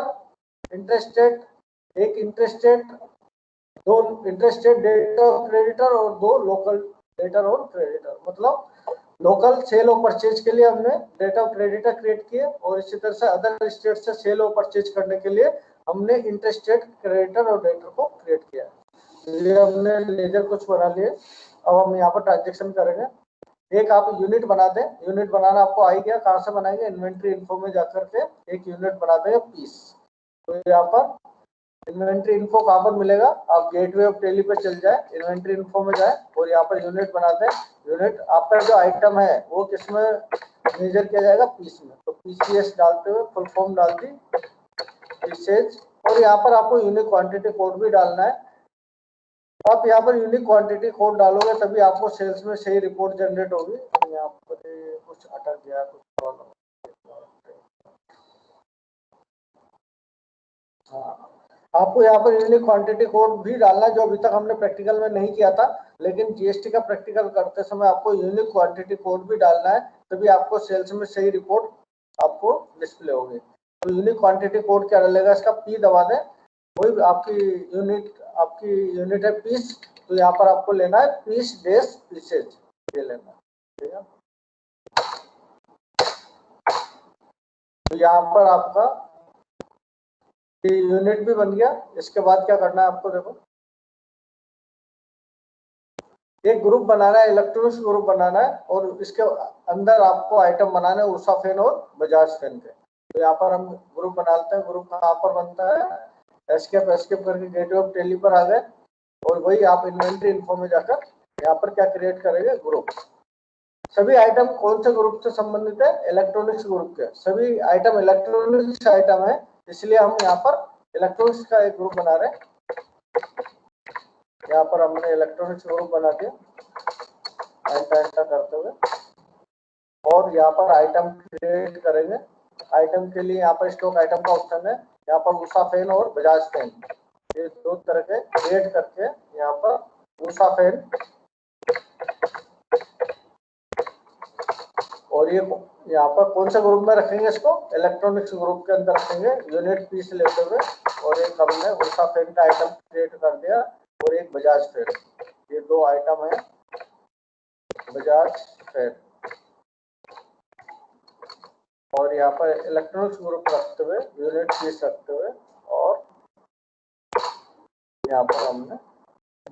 इंटरेस्टेड, एक इंटरेस्टेड, 2 इंटरेस्टेड डेटा क्रेडिटर और 2 लोकल डेटा और क्रेडिटर। मतलब लोकल सेल और परचेज के लिए हमने डेटा क्रेडिटर क्रिएट किए, और इसी तरह से अदर स्टेट से सेल और परचेज करने के लिए हमने इंटरेस्टेड क्रेडिटर और डेटर को क्रिएट किया। ये हमने लेजर कुछ बना लिए। अब हम यहाँ पर ट्रांजेक्शन करेंगे। एक आप यूनिट बना दें, यूनिट बनाना आपको आ ही गया, कहाँ से बनाएंगे? इन्वेंट्री इन्फो में जाकर के एक यूनिट बना देंगे, पीस। तो यहाँ पर इन्वेंट्री इन्फो कहाँ पर मिलेगा? आप गेटवे ऑफ टेली पे चल जाए, इन्वेंट्री इन्फो में जाए और यहाँ पर यूनिट बना दें। यूनिट आपका जो आइटम है वो किसमें मेजर किया जाएगा? पीस में। तो PCS डालते हुए फुल फॉर्म डाल दी, पीसेज। और यहाँ पर आपको यूनिक क्वांटिटी कोड भी डालना है। आप यहाँ पर यूनिक क्वांटिटी कोड डालोगे तभी आपको सेल्स में सही रिपोर्ट जनरेट होगी। यहाँ पर कुछ अटक गया, कुछ प्रॉब्लम। हाँ, आपको यहाँ पर यूनिक क्वांटिटी कोड भी डालना है, जो अभी तक हमने प्रैक्टिकल में नहीं किया था, लेकिन GST का प्रैक्टिकल करते समय आपको यूनिक क्वांटिटी कोड भी डालना है, तभी आपको सेल्स में सही रिपोर्ट आपको डिस्प्ले होगी। तो यूनिक क्वांटिटी कोड क्या डालेगा? इसका P दबा दें, वही आपकी यूनिट है पीस। तो यहाँ पर आपको लेना है पीस डेस पीसेज, ये लेना है, ठीक है। तो यहाँ पर आपका यूनिट भी बन गया। इसके बाद क्या करना है आपको? देखो, एक ग्रुप बनाना है, इलेक्ट्रॉनिक्स ग्रुप बनाना है, और इसके अंदर आपको आइटम बनाना है उषा फैन और बजाज फैन के। तो यहाँ पर हम ग्रुप बना लेते हैं। ग्रुप कहाँ पर बनता है, एस्केप करके गेटवे ऑफ टेली पर आ गए और वही आप इन्वेंटरी इन्फो में जाकर यहाँ पर क्या क्रिएट करेंगे, ग्रुप। सभी आइटम कौन से ग्रुप से संबंधित है, इलेक्ट्रॉनिक्स ग्रुप के। सभी आइटम इलेक्ट्रॉनिक्स आइटम है, इसलिए हम यहाँ पर इलेक्ट्रॉनिक्स का एक ग्रुप बना रहे हैं। यहाँ पर हमने इलेक्ट्रॉनिक्स ग्रुप बना दिया एंटर करते हुए और यहाँ पर आइटम क्रिएट करेंगे। आइटम के लिए यहाँ पर स्टॉक आइटम का ऑप्शन है, यहाँ पर उषा फैन और बजाज फैन, ये दो तरह के क्रिएट करके यहाँ पर उषा फैन और ये यहाँ पर कौन से ग्रुप में रखेंगे, इसको इलेक्ट्रॉनिक्स ग्रुप के अंदर रखेंगे यूनिट पीस लेते हुए। और एक हमने उषा फैन का आइटम क्रिएट कर दिया और एक बजाज फैन, ये दो आइटम है बजाज फैन। और यहाँ पर इलेक्ट्रॉनिक्स ग्रुप रखते हुए यूनिट पीस रखते हुए और यहाँ पर हमने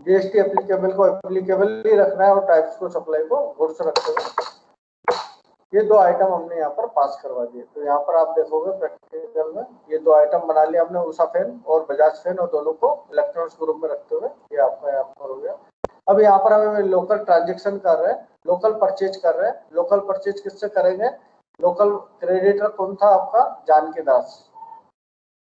जीएसटी एप्लीकेबल को एप्लीकेबल ही रखना है और टाइप्स को सप्लाई को गुड्स रखते हुए ये दो आइटम हमने यहाँ पर पास करवा दिए। तो यहाँ पर आप देखोगे प्रैक्टिकल में ये दो आइटम बना लिया हमने, उषा फैन और बजाज फैन, और दोनों को इलेक्ट्रॉनिक्स ग्रुप में रखते हुए ये आपका यहाँ पर हो गया। अब यहाँ पर हमें लोकल ट्रांजेक्शन कर रहे हैं, लोकल परचेज कर रहे हैं। लोकल परचेज किससे करेंगे, लोकल क्रेडिटर कौन था आपका, जानकी दास।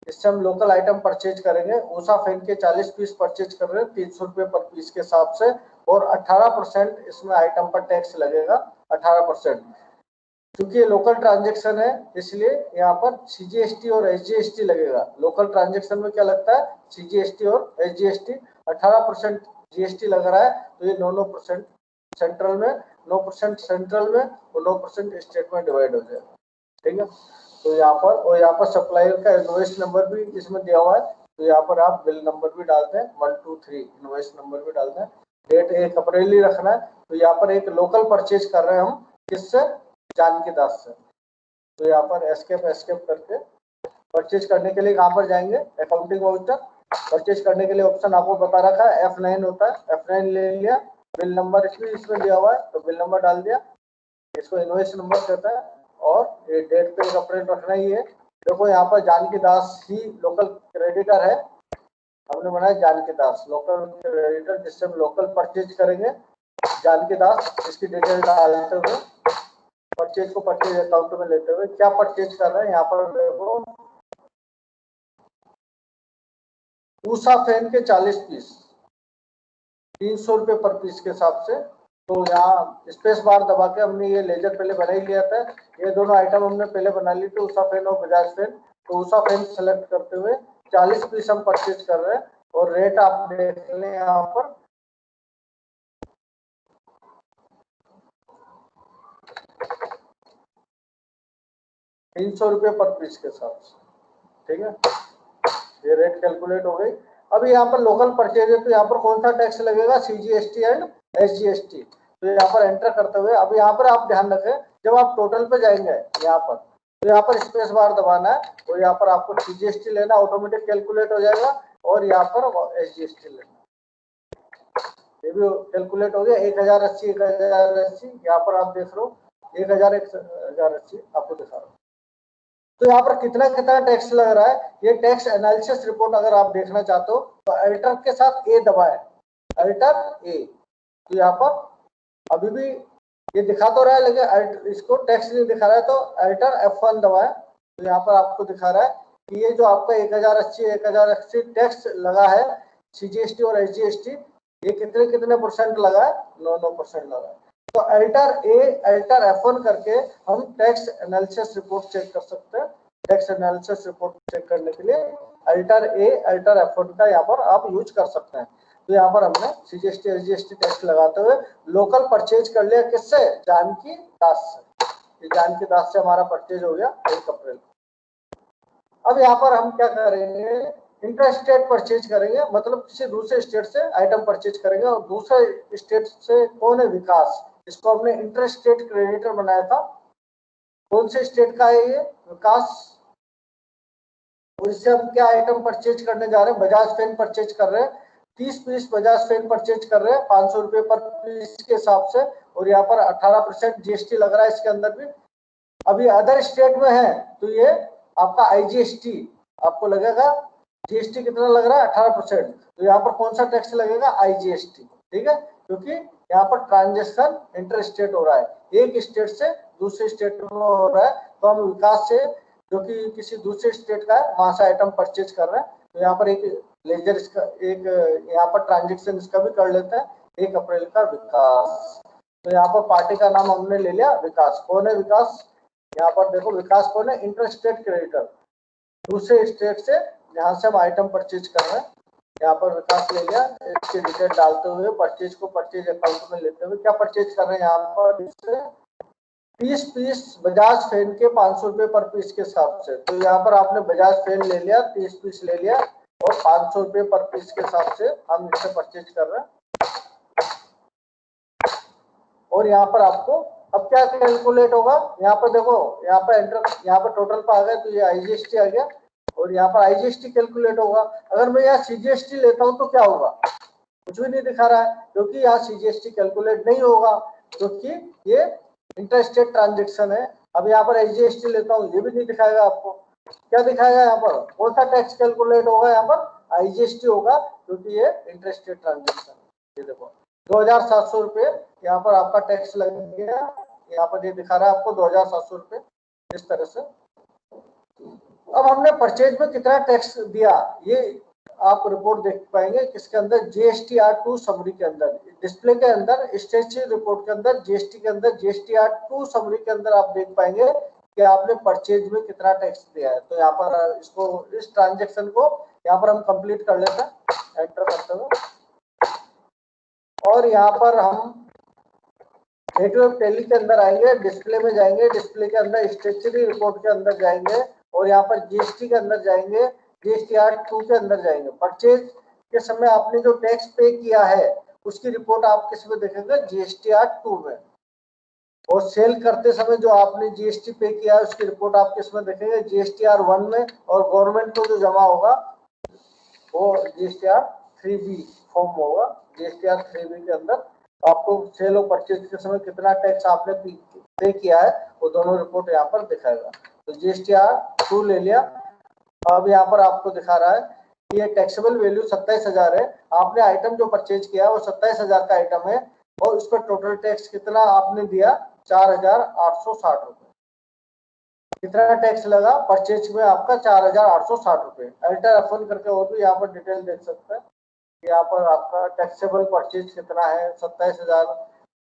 इससे हम लोकल आइटम परचेज करेंगे। उषा फैन के 40 पीस परचेज कर रहे हैं 300 रुपये पर पीस के हिसाब से और 18% इसमें आइटम पर टैक्स लगेगा, 18%। क्योंकि ये लोकल ट्रांजेक्शन है इसलिए यहाँ पर सीजीएसटी और एसजीएसटी लगेगा। लोकल ट्रांजेक्शन में क्या लगता है, सीजीएसटी और एसजीएसटी। 18% जीएसटी लग रहा है तो ये 9% सेंट्रल में, 9% सेंट्रल में और 9% स्टेट में डिवाइड हो जाएगा। ठीक है, तो यहाँ पर और यहाँ पर सप्लायर का इनवॉइस नंबर भी इसमें दिया हुआ है, तो यहाँ पर आप बिल नंबर भी डालते हैं 123, इनवॉइस नंबर भी डालते हैं। डेट 1 अप्रैल ही रखना है। तो यहाँ पर एक लोकल परचेज कर रहे हैं हम, किससे, जानकी दास से। तो यहाँ पर एस्केप करके परचेज करने के लिए कहाँ पर जाएंगे, अकाउंटिंग वाउचर। परचेज करने के लिए ऑप्शन आपको बता रखा है F9 होता है, F9 ले लिया। बिल नंबर इसमें दिया हुआ है तो बिल नंबर डाल दिया, इसको इनवॉइस नंबर कहता है और ये डेट पे 1 अप्रैल रखना ही है। देखो यहाँ पर जानकी दास ही लोकल क्रेडिटर है, हमने बनाया जानकी दास लोकल क्रेडिटर, जिससे हम लोकल परचेज करेंगे। जानकी दास इसकी डिटेल डालते हुए परचेज को परचेज अकाउंट में लेते हुए क्या परचेज कर रहे हैं, यहाँ पर देखो उषा फैन के 40 पीस 300 रुपये पर पीस के हिसाब से। तो यहाँ स्पेस बार दबा के हमने ये लेजर पहले बना ही लिया था, ये दोनों आइटम हमने पहले बना ली थी, उषा फैन और बजाज फैन। तो उषा फैन सेलेक्ट करते हुए 40 पीस हम परचेज कर रहे हैं और रेट आप देख लें यहाँ पर 300 रुपये पर पीस के हिसाब से। ठीक है, ये रेट कैलकुलेट हो गई। अब यहाँ पर लोकल परचेज है तो यहाँ पर कौन सा टैक्स लगेगा, सीजीएसटी एंड एसजीएसटी। तो यहाँ पर एंटर करते हुए अब यहाँ पर आप ध्यान रखें, जब आप टोटल पे जाएंगे यहाँ पर तो यहाँ पर स्पेस बार दबाना है और यहाँ पर आपको सीजीएसटी लेना, ऑटोमेटिक कैलकुलेट हो जाएगा और यहाँ पर एसजीएसटी लेना, ये भी कैलकुलेट हो गया। 1080 1080 यहाँ पर आप देख रहे हो 1080 आपको दिखा रहा हूँ। तो यहाँ पर कितना टैक्स लग रहा है, ये टैक्स एनालिसिस रिपोर्ट अगर आप देखना चाहते हो तो अल्टर के साथ ए दबाएं, अल्टर ए। तो यहाँ पर अभी भी ये दिखा तो रहा है लेकिन इसको टैक्स नहीं दिखा रहा है, तो अल्टर F1 दबाएं। तो यहाँ पर आपको दिखा रहा है कि ये जो आपका 1080 टैक्स लगा है सीजीएसटी और एसजीएसटी, ये कितने परसेंट लगा है, 9% लगा है। तो अल्टर ए अल्टर F1 करके हम टैक्स एनालिसिस रिपोर्ट चेक कर सकते हैं। टैक्स एनालिसिस रिपोर्ट चेक करने के लिए अल्टर ए अल्टर F1 का यहाँ पर आप यूज कर सकते हैं। तो यहाँ पर हमने सीजीएसटी एसजीएसटी टैक्स लगाते हुए लोकल परचेज कर लिया, किससे, जानकी दास से। जानकी दास से हमारा परचेज हो गया 1 अप्रैल। अब यहाँ पर हम क्या करेंगे, इंटर स्टेट परचेज करेंगे, मतलब किसी दूसरे स्टेट से आइटम परचेज करेंगे। और दूसरे स्टेट से कौन है, विकास, इसको हमने इंटर स्टेट क्रेडिटर बनाया था। कौन से स्टेट का है ये, विकास। और इससे हम क्या आइटम परचेज करने जा रहे हैं, बजाज फैन परचेज कर रहे हैं। 30 पीस बजाज फैन परचेज कर रहे हैं 500 रुपये पर पीस के हिसाब से और यहाँ पर 18% जीएसटी लग रहा है इसके अंदर भी। अभी अदर स्टेट में है तो ये आपका IGST आपको लगेगा, GST कितना लग रहा है 18%, तो यहाँ पर कौन सा टैक्स लगेगा, IGST, ठीक है, क्योंकि यहाँ पर ट्रांजेक्शन इंटर स्टेट हो रहा है, एक स्टेट से दूसरे स्टेट में हो रहा है, तो हम विकास से जो कि किसी दूसरे स्टेट का है वहां से आइटम परचेज कर रहे हैं, तो यहाँ पर एक लेजर इसका एक यहाँ पर ट्रांजेक्शन इसका भी कर लेते हैं, 1 अप्रैल का विकास। तो यहाँ पर पार्टी का नाम हमने ले लिया विकास। कौन है विकास, यहाँ पर देखो विकास कौन है, इंटर स्टेट क्रेडिटर, दूसरे स्टेट से जहाँ से हम आइटम परचेज कर रहे हैं, यहाँ पर विकास ले लिया, इसकी डिटेल डालते हुए परचेज को परचेज अकाउंट में लेते हुए क्या परचेज कर रहे हैं, यहाँ पर 30 पीस बजाज फैन के 500 रुपए पर पीस के हिसाब से। तो यहाँ पर आपने बजाज फैन ले लिया, 30 पीस ले लिया और 500 रुपए पर पीस के हिसाब से हम इससे परचेज कर रहे हैं। और यहाँ पर आपको अब क्या कैलकुलेट होगा, यहाँ पर देखो, यहाँ पर एंटर, यहाँ पर टोटल पर आ गए तो ये IGST आ गया और यहाँ पर IGST कैलकुलेट होगा। अगर मैं यहाँ CGST लेता हूँ तो क्या होगा, कुछ भी नहीं दिखा रहा है, क्योंकि यहाँ CGST कैलकुलेट नहीं होगा, क्योंकि ये इंटर स्टेट ट्रांजेक्शन है। अब यहाँ पर IGST लेता हूँ, ये भी नहीं दिखाएगा आपको, क्या दिखाएगा यहाँ पर, कौन सा टैक्स कैलकुलेट होगा, यहाँ पर IGST होगा, क्योंकि ये इंटर स्टेट ट्रांजेक्शन। ये देखो 2700 रुपये यहाँ पर आपका टैक्स लग गया, यहाँ पर ये दिखा रहा है आपको 2700 रुपये इस तरह से। अब हमने परचेज में कितना टैक्स दिया ये आप रिपोर्ट देख पाएंगे, किसके अंदर, GSTR2 समरी के अंदर, डिस्प्ले के अंदर, स्टेटमेंट रिपोर्ट के अंदर, GST के अंदर, GSTR2 समरी के अंदर आप देख पाएंगे कि आपने परचेज में कितना टैक्स दिया है। तो यहाँ पर इसको, इस ट्रांजेक्शन को यहाँ पर हम कंप्लीट कर लेते हैं, एंटर करते हुए, और यहाँ पर हम गेटवे टैली के अंदर आएंगे, डिस्प्ले में जाएंगे, डिस्प्ले के अंदर स्टेटमेंट रिपोर्ट के अंदर जाएंगे और यहाँ पर GST के अंदर जाएंगे, GSTR2 के अंदर जाएंगे। परचेज के समय आपने जो टैक्स पे किया है उसकी रिपोर्ट आप किस में देखेंगे, GSTR2 में, और सेल करते समय जो आपने GST पे किया है उसकी रिपोर्ट आप किस में देखेंगे, GSTR1 में, और गवर्नमेंट को जो जमा होगा वो GSTR3B फॉर्म होगा। GSTR3B के अंदर आपको सेल और परचेज के समय कितना टैक्स आपने पे किया है वो दोनों रिपोर्ट यहाँ पर दिखाएगा। तो GSTR2 ले लिया। अब यहाँ पर आपको दिखा रहा है कि ये टैक्सेबल वैल्यू 27,000 है, आपने आइटम जो परचेज किया वो 27,000 का आइटम है और उस पर टोटल टैक्स कितना आपने दिया, 4,860 रुपए। कितना टैक्स लगा परचेज में आपका, 4,860 रुपए। अल्टर F1 करके और भी यहाँ पर डिटेल देख सकते हैं, यहाँ पर आपका टैक्सेबल परचेज कितना है, 27,000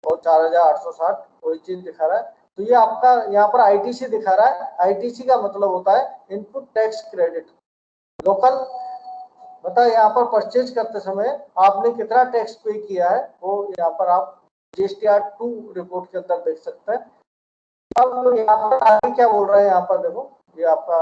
और 4,860, वही चीज दिखा रहा है। तो ये आपका यहाँ पर ITC दिखा रहा है। ITC का मतलब होता है इनपुट टैक्स क्रेडिट। लोकल मतलब यहाँ पर परचेज करते समय आपने कितना टैक्स पे किया है वो यहाँ पर आप GSTR2 रिपोर्ट के अंदर देख सकते हैं। अब यहाँ पर आगे क्या बोल रहे हैं, यहाँ पर देखो, ये आपका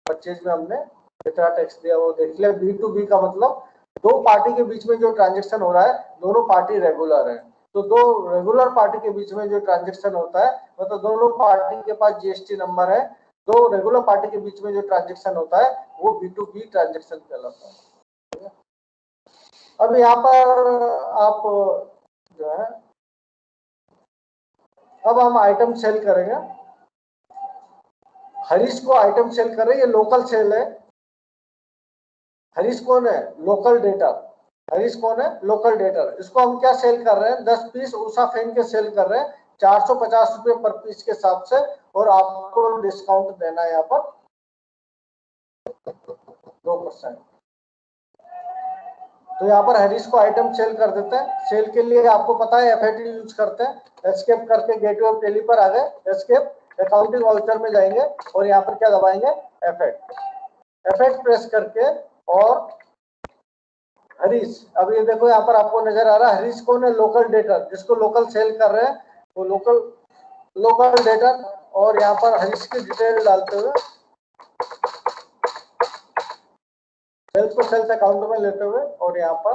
परचेज में हमने कितना टैक्स दिया वो देख लिया। B2B का मतलब दो पार्टी के बीच में जो ट्रांजेक्शन हो रहा है, दोनों पार्टी रेगुलर है। तो दो रेगुलर पार्टी के बीच में जो ट्रांजेक्शन होता है, मतलब दोनों पार्टी के पास GST नंबर है, दो रेगुलर पार्टी के बीच में जो ट्रांजेक्शन होता है वो B2B ट्रांजेक्शन कहलाता है। अब यहाँ पर आप जो है, अब हम आइटम सेल करेंगे। हरीश को आइटम सेल कर रहे हैं, ये लोकल सेल है। हरीश कौन है, लोकल डेटर। हरीश कौन है, लोकल डेटर। इसको हम क्या सेल कर रहे हैं, 10 पीस उषा फैन के सेल कर रहे हैं 450 रुपये पर पीस के हिसाब से, और आपको डिस्काउंट देना है यहाँ पर 2%। तो यहाँ पर हरीश को आइटम सेल कर देते हैं। सेल के लिए आपको पता है FAT यूज करते हैं। एस्केप करके गेटवे ऑफ टैली पर आ गए, एस्केप, अकाउंटिंग वाउचर में जाएंगे और यहाँ पर क्या दबाएंगे, FAT प्रेस करके, और हरीश, अब ये देखो यहाँ पर आपको नजर आ रहा है हरीश कौन है, लोकल डेटर, जिसको लोकल सेल कर रहे हैं वो लोकल डेटर। और यहाँ पर हरीश की डिटेल डालते हुए सेल्स को सेल्स अकाउंट में लेते हुए, और यहाँ पर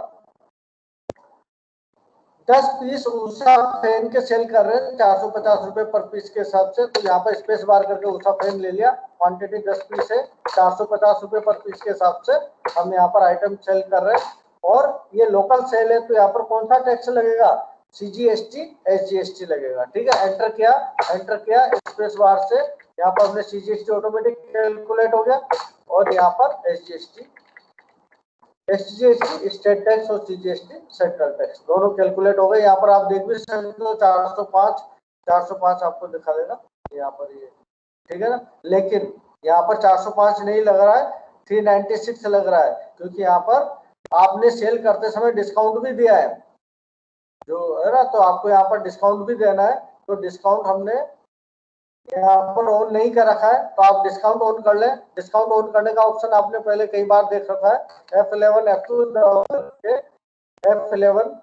10 पीस उषा फैन के सेल कर रहे हैं 450 रुपए पर पीस के हिसाब से। तो यहाँ पर स्पेस बार करके उषा फैन ले लिया, क्वांटिटी 10 पीस है, 450 रुपए पर पीस के हिसाब से हम यहाँ पर आइटम सेल कर रहे हैं। और ये लोकल सेल है तो यहाँ पर कौन सा टैक्स लगेगा, CGST SGST लगेगा। ठीक है, एंटर किया, स्पेस बार से यहाँ पर हमने CGST ऑटोमेटिक कैलकुलेट हो गया और यहाँ पर SGST स्टेट टैक्स और CGST सेंट्रल टैक्स दोनों कैलकुलेट हो गए। यहाँ पर आप देख भी सकते हो 405 आपको दिखा देगा यहाँ पर ये, ठीक है ना। लेकिन यहाँ पर 405 नहीं लग रहा है, 396 लग रहा है, क्योंकि यहाँ पर आपने सेल करते समय डिस्काउंट भी दिया है जो है ना, तो आपको यहाँ पर डिस्काउंट भी देना है। तो डिस्काउंट हमने यहाँ पर ऑन नहीं कर रखा है, तो आप डिस्काउंट ऑन कर लें। डिस्काउंट ऑन करने का ऑप्शन आपने पहले कई बार देख रखा है, F11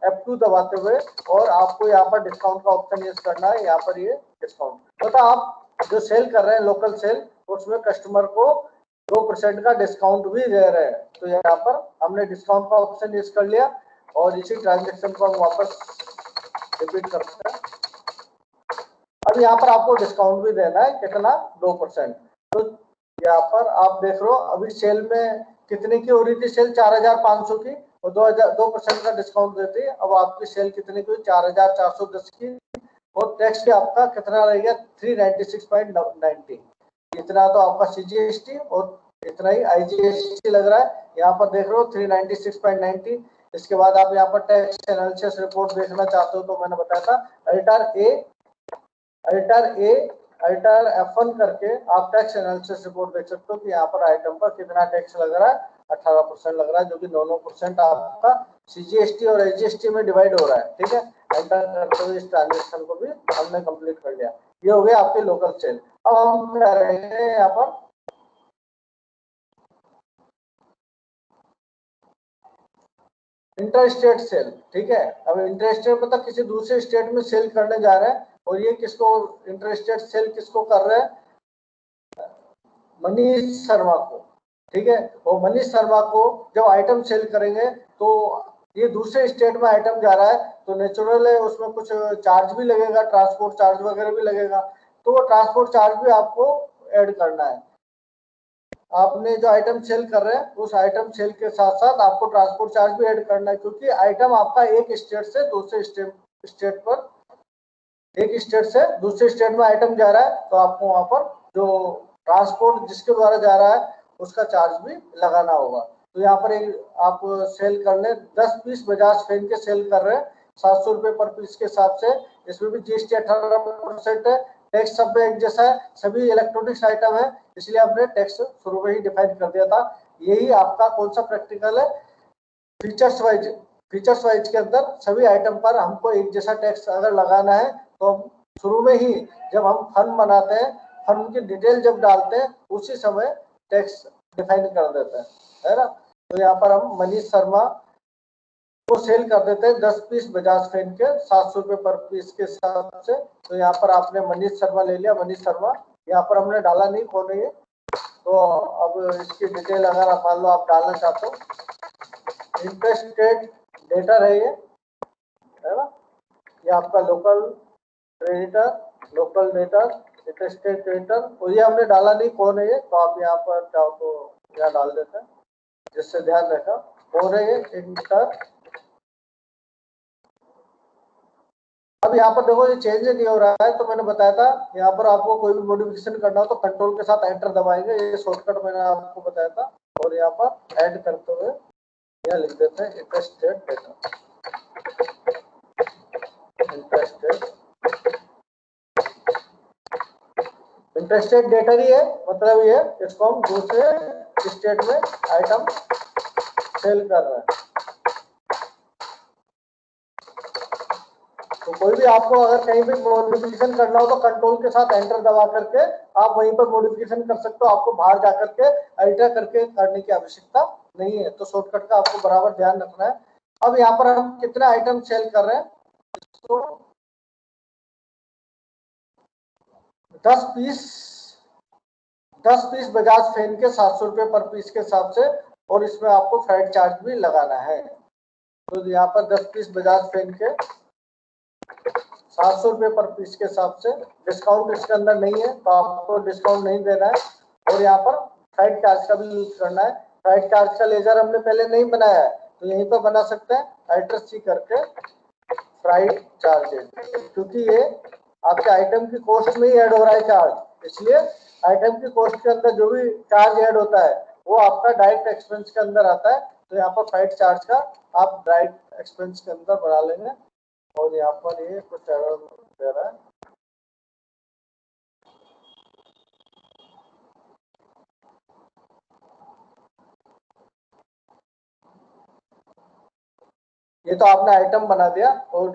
F2 दबाते हुए, और आपको यहाँ पर डिस्काउंट का ऑप्शन यूज करना है। यहाँ पर ये डिस्काउंट तो आप जो सेल कर रहे हैं लोकल सेल, उसमें कस्टमर को 2% का डिस्काउंट भी दे रहे हैं। तो यहाँ पर हमने डिस्काउंट का ऑप्शन यूज कर लिया और इसी ट्रांजेक्शन को हम वापस रिपीट करते हैं। अब यहाँ पर आपको डिस्काउंट भी देना है, कितना 2%। तो यहाँ पर आप देख रहे हो अभी सेल में कितने की हो रही थी सेल, 4500 की, और 2% का डिस्काउंट देती है। अब आपकी सेल कितने की, 4410 की, और टैक्स भी आपका कितना रहेगा 396.90। इतना तो आपका CGST और इतना ही IGST लग रहा है। यहाँ पर देख रहे हो 396.90। इसके बाद आप यहाँ पर टैक्स एनालिसिस रिपोर्ट देखना चाहते हो तो मैंने बताया था अल्टर F1 करके आप टैक्स एनालिसिस रिपोर्ट देख सकते हो कि यहाँ पर आइटम पर कितना टैक्स लग रहा है, 18% लग रहा है, जो कि 9% आपका CGST और SGST में डिवाइड हो रहा है। ठीक है, एंटर करते हुए इस ट्रांजेक्शन को भी हमने कंप्लीट कर लिया। ये हो गया आपके लोकल सेल। अब हम करेंगे यहाँ पर इंटर स्टेट सेल। ठीक है, अब इंटर स्टेट मतलब किसी दूसरे स्टेट में सेल करने जा रहे हैं, और ये किसको इंटर स्टेट सेल किसको कर रहे हैं, मनीष शर्मा को। ठीक है, और मनीष शर्मा को जब आइटम सेल करेंगे तो ये दूसरे स्टेट में आइटम जा रहा है, तो नेचुरल है उसमें कुछ चार्ज भी लगेगा, ट्रांसपोर्ट चार्ज वगैरह भी लगेगा। तो वो ट्रांसपोर्ट चार्ज भी आपको ऐड करना है। आपने जो आइटम सेल कर रहे हैं उस आइटम सेल के साथ साथ आपको ट्रांसपोर्ट चार्ज भी ऐड करना है, क्योंकि आइटम आपका एक स्टेट से दूसरे स्टेट पर, एक स्टेट से दूसरे स्टेट में आइटम जा रहा है, तो आपको वहां पर जो ट्रांसपोर्ट जिसके द्वारा जा रहा है उसका चार्ज भी लगाना होगा। तो यहाँ पर आप सेल करने 10 पीस बजाज फैन के सेल कर रहे हैं 700 रुपये पर पीस के हिसाब से। इसमें भी GST 18% है। टैक्स सब में एक जैसा है, सभी इलेक्ट्रॉनिक्स आइटम है, इसलिए हमने टैक्स शुरू में ही डिफाइन कर दिया था। यही आपका कौन सा प्रैक्टिकल है, फीचर्स वाइज के अंदर सभी आइटम पर हमको एक जैसा टैक्स अगर लगाना है तो हम शुरू में ही जब हम फंड बनाते हैं, फंड की डिटेल जब डालते हैं उसी समय टैक्स डिफाइन कर देते हैं, है ना। तो यहाँ पर हम मनीष शर्मा को सेल कर देते हैं 10 पीस बजाज फैन के 700 रुपये पर पीस के हिसाब से। तो यहाँ पर आपने मनीष शर्मा ले लिया। मनीष शर्मा यहाँ पर हमने डाला नहीं, कौन है ये, तो अब इसकी डिटेल अगर आप मान लो आप डालना चाहते हो, इंटरेस्टेड डेटर है ये, है ना। ये आपका लोकल डेटर इंटरेस्टेड डेटर, और ये हमने डाला नहीं कौन है ये, तो आप यहाँ पर चाहो तो यहाँ डाल देते हैं, जिससे ध्यान रखा कौन है ये इंटर। अब यहाँ पर देखो ये चेंज नहीं हो रहा है, तो मैंने बताया था यहाँ पर आपको कोई भी मॉडिफिकेशन करना हो तो कंट्रोल के साथ एंटर दबाएंगे, ये शॉर्टकट मैंने आपको बताया था। और यहाँ पर ऐड करते हुए यहाँ लिख देते हैं इंटरेस्टेड डेटा, इंटरेस्टेड डेटा ही है, मतलब ये इसको हम दूसरे स्टेट में आइटम सेल कर रहे हैं। तो कोई भी आपको अगर कहीं भी मॉडिफिकेशन करना हो तो कंट्रोल के साथ एंटर दबा करके आप वहीं पर मॉडिफिकेशन कर सकते हो, आपको बाहर जाकर के अल्टर करके करने की आवश्यकता नहीं है। तो शॉर्टकट का आपको बराबर ध्यान रखना है। अब यहाँ पर हम कितना आइटम सेल कर रहे हैं, तो 10 पीस बजाज फैन के 700 रुपये पर पीस के हिसाब से, और इसमें आपको फ्राइट चार्ज भी लगाना है। तो यहाँ पर 10 पीस बजाज फैन के 700 रुपये पर पीस के हिसाब से, डिस्काउंट इसके अंदर नहीं है तो आपको डिस्काउंट नहीं देना है। और यहाँ पर फ्राइट चार्ज का भी यूज करना है। फ्राइट चार्ज का लेजर हमने पहले नहीं बनाया है, तो यहीं पर बना सकते हैं, अल्टर C करके फ्राइट चार्जेस, क्योंकि ये आपके आइटम की कॉस्ट में ही ऐड हो रहा है चार्ज, इसलिए आइटम की कॉस्ट के अंदर जो भी चार्ज ऐड होता है वो आपका डायरेक्ट एक्सपेंस के अंदर आता है। तो यहाँ पर फ्राइट चार्ज का आप डायरेक्ट एक्सपेंस के अंदर बढ़ा लेंगे। और यहाँ पर ये कुछ एरर दे रहा है। ये तो आपने आइटम बना दिया और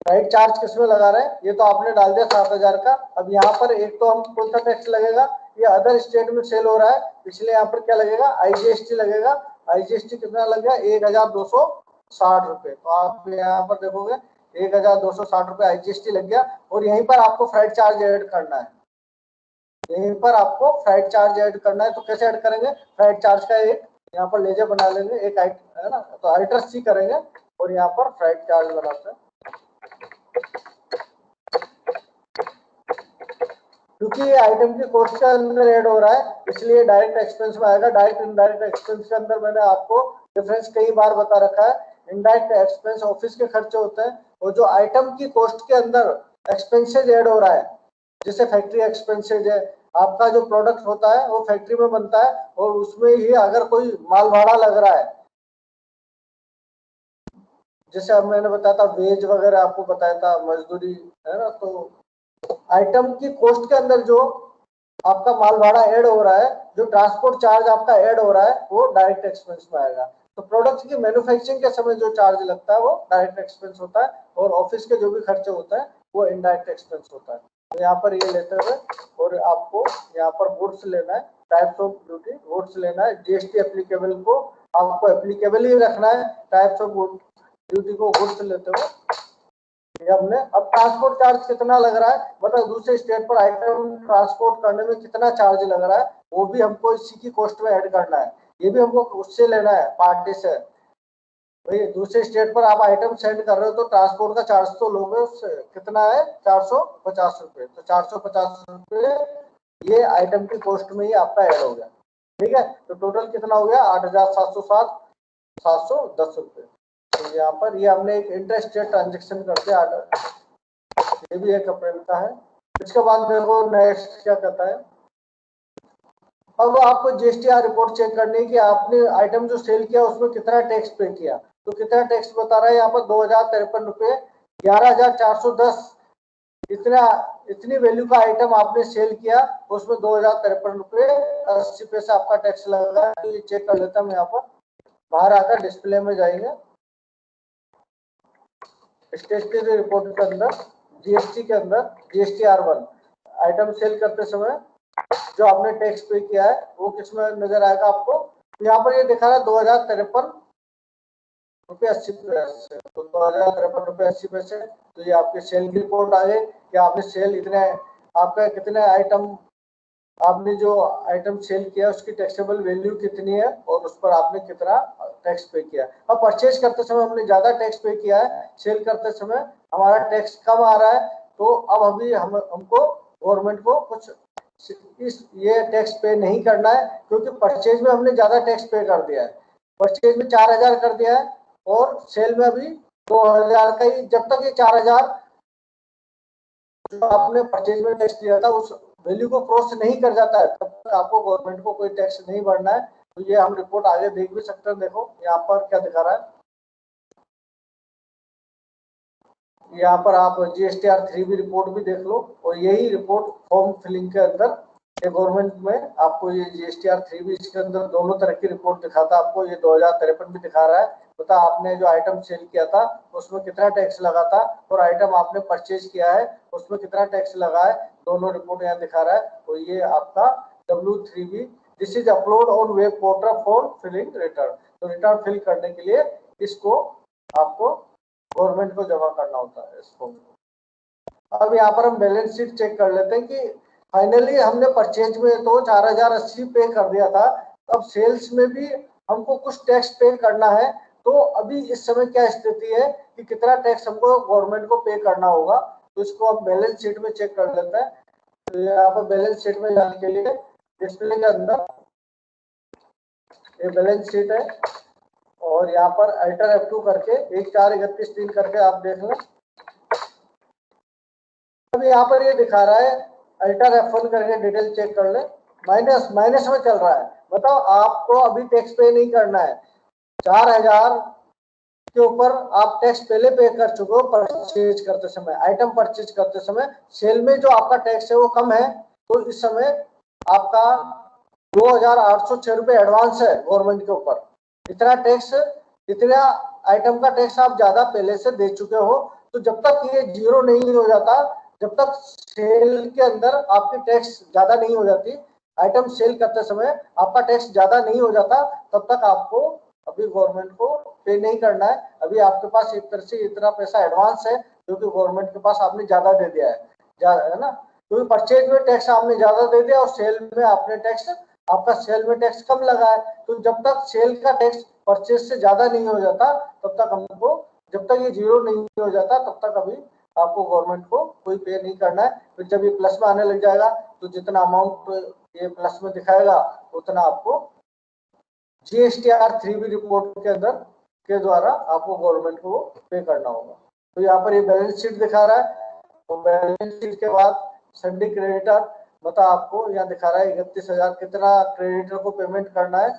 राइट चार्ज किसमें लगा रहे हैं, ये तो आपने डाल दिया 7,000 का। अब यहाँ पर एक तो हम कौन सा टैक्स लगेगा, ये अदर स्टेट में सेल हो रहा है, इसलिए यहाँ पर क्या लगेगा, आईजीएसटी लगेगा। आईजीएसटी कितना लग गया, 1,260 रुपए। तो आप यहाँ पर देखोगे 1,260 रुपए आईजीएसटी लग गया। और यहीं पर आपको फ्राइट चार्ज ऐड करना है, यहीं पर आपको फ्राइट चार्ज ऐड करना है। तो कैसे ऐड करेंगे, फ्राइट चार्ज का एक यहाँ पर लेजर बना लेंगे, एक है ना, तो अल्टर सी करेंगे और यहाँ पर फ्राइट चार्ज बनाते हैं। क्योंकि ये आइटम की कॉस्ट के अंदर ऐड हो रहा है इसलिए डायरेक्ट एक्सपेंस में आएगा। डायरेक्ट इनडायरेक्ट एक्सपेंस के अंदर मैंने आपको डिफरेंस कई बार बता रखा है। इनडायरेक्ट एक्सपेंस ऑफिस के खर्चे होते हैं और जो आइटम की कॉस्ट के अंदर एक्सपेंसेज ऐड हो रहा है, जैसे फैक्ट्री एक्सपेंसेज है, आपका जो प्रोडक्ट होता है वो फैक्ट्री में बनता है और उसमें ही अगर कोई माल भाड़ा लग रहा है, जैसे अब मैंने बताया था वेज वगैरह आपको बताया था, मजदूरी है ना, तो आइटम की कॉस्ट के अंदर जो आपका माल भाड़ा ऐड हो रहा है, जो ट्रांसपोर्ट चार्ज आपका ऐड हो रहा है वो डायरेक्ट एक्सपेंस में आएगा। तो प्रोडक्ट की मैन्युफैक्चरिंग के समय जो चार्ज लगता है वो डायरेक्ट एक्सपेंस होता है और ऑफिस के जो भी खर्चे होते हैं वो इनडायरेक्ट एक्सपेंस होता है। तो यहाँ पर ये लेते हुए और आपको यहाँ पर गुड्स लेना है, टाइप्स ऑफ ड्यूटी गुड्स लेना है। जीएसटी एप्लीकेबल को आपको एप्लीकेबल ही रखना है, टाइप्स ऑफ ड्यूटी को गुड्स लेते हुए हमने। अब ट्रांसपोर्ट चार्ज कितना लग रहा है, मतलब दूसरे स्टेट पर आइटम ट्रांसपोर्ट करने में कितना चार्ज लग रहा है, वो भी हमको इसी की कॉस्ट में ऐड करना है। ये भी हमको उससे लेना है, पार्टी से। भाई दूसरे स्टेट पर आप आइटम सेंड कर रहे हो तो ट्रांसपोर्ट का चार्ज तो लोगे, उससे कितना है, 450 रुपए। तो 450 रुपए ये आइटम की कॉस्ट में ही आपका ऐड हो गया। ठीक है, तो टोटल कितना हो गया, 8,760 710 रुपए। तो यहाँ पर ये हमने एक इंटरस्टेट ट्रांजेक्शन करते हैं, ये भी 1 अप्रैल का है। इसके बाद देखो नेक्स्ट क्या कहता है। अब आपको जीएसटीआर रिपोर्ट चेक करनी है कि आपने आइटम जो सेल किया उसमें कितना टैक्स पे किया। तो कितना टैक्स बता रहा है यहाँ पर, 2,053 रुपए, 11,410 इतनी वैल्यू का आइटम आपने सेल किया, उसमें 2,053 रुपए 80 पैसे आपका टैक्स लगा। तो ये चेक कर लेता हूँ। यहाँ पर बाहर आकर डिस्प्ले में जाएंगे, स्टेटरी रिपोर्ट के अंदर जीएसटी के अंदर GSTR1 आइटम सेल करते समय जो आपने टैक्स पे किया है वो किसमें नजर आएगा आपको। यहाँ पर ये दिखा रहा है 2,053 रुपये 80 पैसे। तो 2,053 रुपये 80 पैसे। तो ये आपकी सेल की रिपोर्ट आ गई कि आपने सेल इतने, आपका कितने आइटम, आपने जो आइटम सेल किया उसकी टैक्सेबल वैल्यू कितनी है और उस पर आपने कितना टैक्स पे किया। अब परचेज करते समय हमने ज्यादा टैक्स पे किया है, सेल करते समय हमारा टैक्स कम आ रहा है, तो अब अभी हमको गवर्नमेंट को कुछ ये टैक्स पे नहीं करना है, क्योंकि परचेज में हमने ज्यादा टैक्स पे कर दिया है। परचेज में 4,000 कर दिया है और सेल में अभी 2,000 का ही। जब तक ये 4,000 जो आपने परचेज में टैक्स दिया था उस वैल्यू को क्रॉस नहीं कर जाता है, तब तक आपको गवर्नमेंट को कोई टैक्स नहीं भरना है। तो ये हम रिपोर्ट आगे देख भी सकते हैं। देखो यहाँ पर क्या दिखा रहा है, यहाँ पर आप GSTR3 भी रिपोर्ट भी देख लो और यही रिपोर्ट फॉर्म फिलिंग के अंदर ये गवर्नमेंट में आपको ये GSTR3 भी इसके अंदर दोनों तरह की रिपोर्ट दिखाता है आपको। ये 2,053 भी दिखा रहा है, पता आपने जो आइटम सेल किया था उसमें कितना टैक्स लगा था और आइटम आपने परचेज किया है उसमें कितना टैक्स लगा है, दोनों रिपोर्ट यहाँ दिखा रहा है। तो ये आपका W3B, this is upload on web portal for filling return. तो रिटर्न फिल करने के लिए इसको आपको गवर्नमेंट को जमा करना होता है इसको। अब यहाँ पर हम बैलेंस शीट चेक कर लेते हैं कि फाइनली हमने परचेज में तो 4,080 पे कर दिया था, अब सेल्स में भी हमको कुछ टैक्स पे करना है। तो अभी इस समय क्या स्थिति है कि कितना टैक्स हमको गवर्नमेंट को पे करना होगा, तो इसको हम बैलेंस शीट में चेक कर लेते हैं। तो यहाँ पर बैलेंस शीट में जाने के लिए डिस्प्ले के अंदर ये बैलेंस शीट है और यहाँ पर अल्टर F2 करके 1,431 करके आप देख लें। अब यहाँ पर ये दिखा रहा है अल्टर F1 करके डिटेल चेक कर ले। माइनस माइनस में चल रहा है, बताओ आपको अभी टैक्स पे नहीं करना है। 4000 के ऊपर आप टैक्स पहले पे कर चुके हो परचेज करते समय, आइटम परचेज करते समय। सेल में जो आपका टैक्स है वो कम है, तो इस समय आपका 2806 रुपये एडवांस है गवर्नमेंट के ऊपर। इतना टैक्स, इतना आइटम का टैक्स आप ज्यादा पहले से दे चुके हो। तो जब तक ये जीरो नहीं हो जाता, जब तक सेल के अंदर आपकी टैक्स ज्यादा नहीं हो जाती, आइटम सेल करते समय आपका टैक्स ज्यादा नहीं हो जाता, तब तक आपको अभी गवर्नमेंट को पे नहीं करना है। अभी आपके पास एक तरह से इतना पैसा एडवांस है क्योंकि गवर्नमेंट के पास आपने ज्यादा दे दिया है ना। क्योंकि परचेज में टैक्स आपने ज्यादा दे दिया और सेल में आपने टैक्स, आपका सेल में टैक्स कम लगा है। तो जब तक सेल का टैक्स परचेज से ज्यादा नहीं हो जाता, तब तक हमको, जब तक ये जीरो नहीं हो जाता, तब तक अभी आपको गवर्नमेंट को कोई पे नहीं करना है। फिर जब ये प्लस में आने लग जाएगा तो जितना अमाउंट ये प्लस में दिखाएगा उतना आपको GSTR 3B रिपोर्ट के अंदर के द्वारा आपको गवर्नमेंट को पे करना होगा। तो यहाँ पर ये बैलेंस शीट दिखा रहा है, तो बैलेंस शीट के बाद सन्डी क्रेडिटर बता आपको यहाँ दिखा रहा है 31,000 कितना क्रेडिटर को पेमेंट करना है।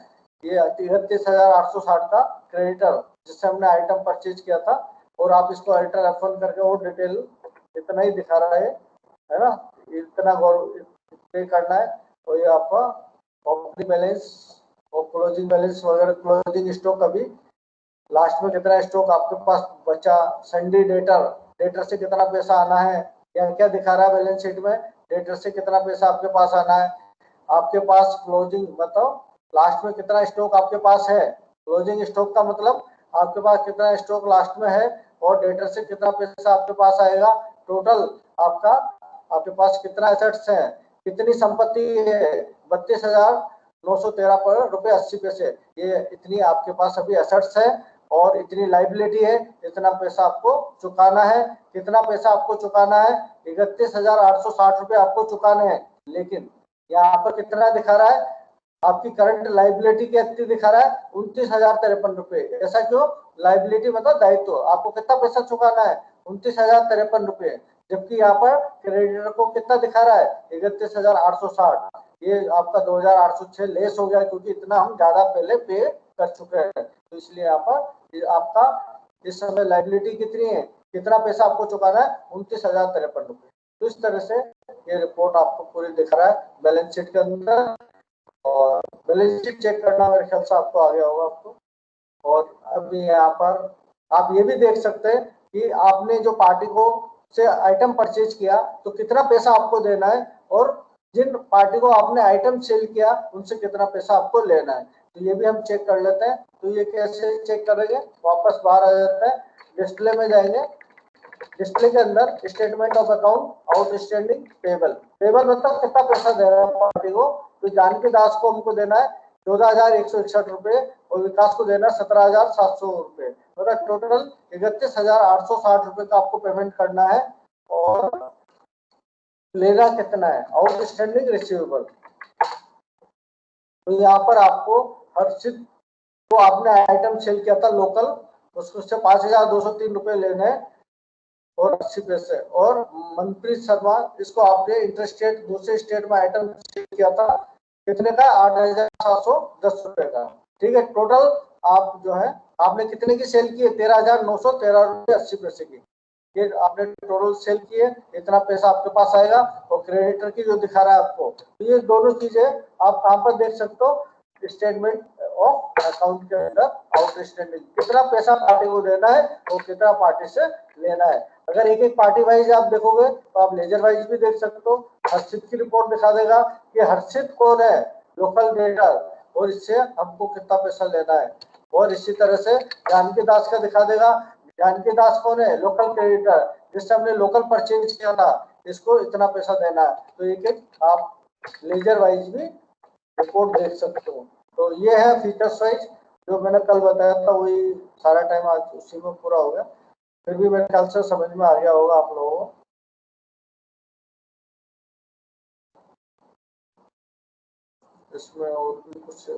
ये 31,860 का क्रेडिटर जिससे हमने आइटम परचेज किया था, और आप इसको अल्टर F1 करके वो डिटेल इतना ही दिखा रहा है ना, इतना पे करना है। और ये आपका ओपनिंग बैलेंस और क्लोजिंग बैलेंस वगैरह, क्लोजिंग स्टॉक अभी लास्ट में कितना स्टॉक आपके पास बचा, संडे डेटर से कितना पैसा आना है, या क्या दिखा रहा है बैलेंस शीट में, डेटर से कितना पैसा आपके पास आना है। आपके पास क्लोजिंग बताओ लास्ट में कितना स्टॉक आपके पास है। क्लोजिंग स्टॉक का मतलब आपके पास कितना स्टॉक लास्ट में है, और डेटर से कितना पैसा आपके पास आएगा। टोटल आपका आपके पास कितना एसेट्स है, कितनी संपत्ति है, 32,913 रुपये 80 पैसे, ये इतनी आपके पास अभी एसेट्स है। और इतनी लाइबिलिटी है, इतना पैसा आपको चुकाना है। कितना पैसा आपको चुकाना है, 31,860 रुपये आपको चुकाने हैं। लेकिन यहाँ पर कितना दिखा रहा है, आपकी करंट लाइबिलिटी कितनी दिखा रहा है, 29,053 रुपये। ऐसा क्यों, लाइबिलिटी मतलब दायित्व, आपको कितना पैसा चुकाना है, 29,053 रुपये। जबकि यहाँ पर क्रेडिटर को कितना दिखा रहा है, 31,860। ये आपका 2,806 लेस हो गया क्योंकि इतना हम ज्यादा पहले पे कर चुके हैं। तो इसलिए यहाँ पर आपका इस समय लाइबिलिटी कितनी है, कितना पैसा आपको चुकाना है, 29,053 रुपये। तो इस तरह से ये रिपोर्ट आपको पूरी दिखा रहा है बैलेंस शीट के अंदर। और बैलेंस शीट चेक करना मेरे ख्याल से आपको आ गया होगा आपको। और अभी यहाँ पर आप ये भी देख सकते हैं कि आपने जो पार्टी को से आइटम परचेज किया तो कितना पैसा आपको देना है, और जिन पार्टी को आपने आइटम सेल किया उनसे कितना पैसा आपको लेना है। तो ये भी हम चेक कर लेते हैं। तो ये कैसे चेक करेंगे, वापस बाहर आ जाते हैं, डिस्प्ले में जाएंगे। डिस्प्ले के अंदर statement of account outstanding payable, payable मतलब कितना पैसा दे रहा है पार्टी को। तो जानकी दास को हमको देना है 14,161 रुपये, और विकास को देना 17,700 रुपये, मतलब टोटल 31,860 रुपये का आपको पेमेंट करना है। और लेना कितना है, आउटस्टैंडिंग रिसीवेबल। तो यहाँ पर आपको हर्षित को आपने आइटम सेल किया था लोकल, उससे 5,203 रुपये लेने हैं और 80 पैसे। और मनप्रीत शर्मा, इसको आपने इंटरस्टेट दूसरे स्टेट में आइटम सेल किया था, कितने का, 8,710 रुपये का। ठीक है, टोटल आप जो है आपने कितने की सेल की है, 13,913 रुपये 80 पैसे की। ये आपने टोटल सेल किए, इतना पैसा आपके पास आएगा। और क्रेडिटर की जो दिखा रहा है आपको, तो ये दोनों चीजें आप कहाँ पर देख सकते हो, स्टेटमेंट ऑफ अकाउंट के अंदर आउटस्टैंडिंग, कितना पैसा पार्टी को देना है और कितना पार्टी से लेना है। अगर एक एक पार्टी वाइज आप देखोगे तो आप लेजर वाइज भी देख सकते हो। हर्षित की रिपोर्ट दिखा देगा कि हर्षित कौन है, लोकल डेटर, और इससे हमको कितना पैसा लेना है। और इसी तरह से जानकी दास का दिखा देगा, जानकी दास कौन है, लोकल क्रेडिटर, जिससे हमने लोकल परचेज किया था, इसको इतना पैसा देना है। तो एक एक आप लेजर वाइज भी रिपोर्ट देख सकते हो। तो ये है फीचर्स वाइज जो मैंने कल बताया था, वही सारा टाइम आज उसी में पूरा हो गया। फिर भी मेरे ख्याल से समझ में आ गया होगा आप लोगों को। इसमें और भी कुछ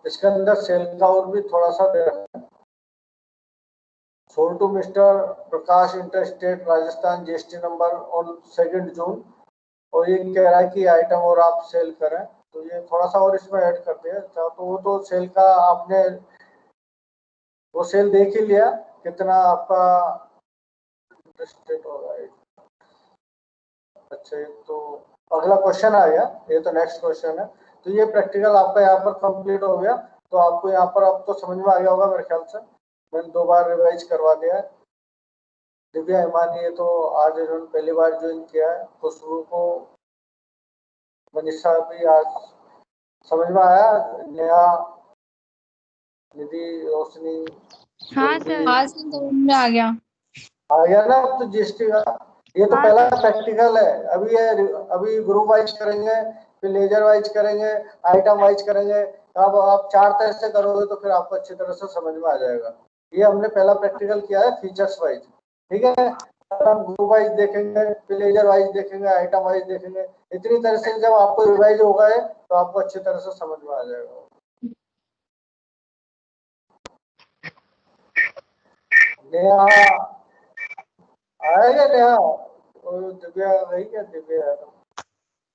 इसके अंदर सेल का और भी थोड़ा सा दे रखा है। Sold to mister Prakash interstate Rajasthan GST number on 2 June, और ये कह रहा है कि आइटम और आप सेल करें, तो ये थोड़ा सा और इसमें ऐड कर दिया। तो वो तो सेल का आपने वो सेल देख ही लिया कितना आपका इंटरस्टेट हो रहा है। अच्छा, तो अगला क्वेश्चन आ गया, ये तो नेक्स्ट क्वेश्चन है। तो ये प्रैक्टिकल आपका यहाँ पर कंप्लीट हो गया। तो आपको यहाँ पर अब तो समझ में आ गया होगा मेरे ख्याल से, मैंने 2 बार रिवाइज करवा दिया है। दिव्या हिमानी ये तो आज इन्होंने पहली बार ज्वाइन किया है। खुशबू को, मनीषा भी आज समझ में आया, नेहा, निधि, रोशनी, हाँ सर। आज समझ में आ गया। आ गया ना अब तो जीएसटी का। ये तो हाँ, पहला प्रैक्टिकल है। अभी ग्रुप वाइज करेंगे, फिर लेजर वाइज करेंगे, आइटम वाइज करेंगे। अब आप 4 तरह से करोगे तो फिर आपको अच्छी तरह से समझ में आ जाएगा। ये हमने पहला प्रैक्टिकल किया है फीचर्स वाइज, ठीक है। हम ग्रुप वाइज देखेंगे, फिर लेजर वाइज देखेंगे, आइटम वाइज देखेंगे। इतनी तरह से जब आपको रिवाइज होगा है तो आपको अच्छी तरह से समझ में आ जाएगा। नेहा आएगा, नेहा और दिव्या गई क्या? दिव्या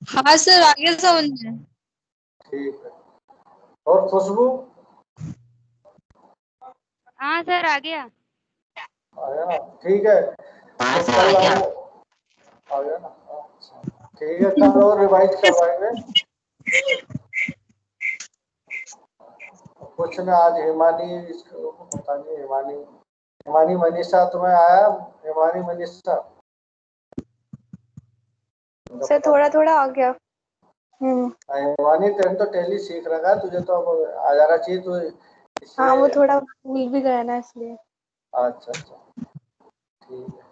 हाँ सर, आगे समझ में। ठीक है। और खुशबू हाँ सर, आ गया। आया ना? ठीक है। तो कल हम आ गया ना? अच्छा, ठीक है, कल और रिवाइज करवाएंगे। कुछ ना, आज हिमानी, इसको पता नहीं, हिमानी मनीषा तुम्हें आया? हिमानी मनीषा सर थोड़ा थोड़ा आ गया। हिमानी तेरे तो टैली सीख रखा है, तुझे तो अब आ जाना चाहिए। तो हाँ, वो इसलिए थोड़ा भूल भी गया ना, इसलिए। अच्छा अच्छा, ठीक है।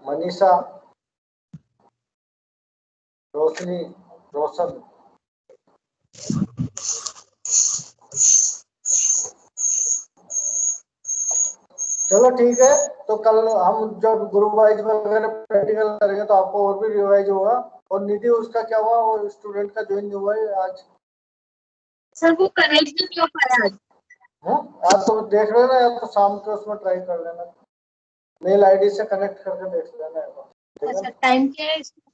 मनीषा, रोशनी, रोशन, चलो ठीक है। तो कल हम जब ग्रुप वाइज वगैरह प्रैक्टिकल करेंगे तो आपको और भी रिवाइज होगा। और निधि, उसका क्या हुआ? वो स्टूडेंट का ज्वाइन नहीं हुआ है आज। सर वो कनेक्ट नहीं हो पाया आज। आज तो देख लेना, या तो शाम को उसमें ट्राई कर लेना, मेल आईडी से कनेक्ट करके देख लेना है, ठीक है। अच्छा, टाइम क्या है इसका?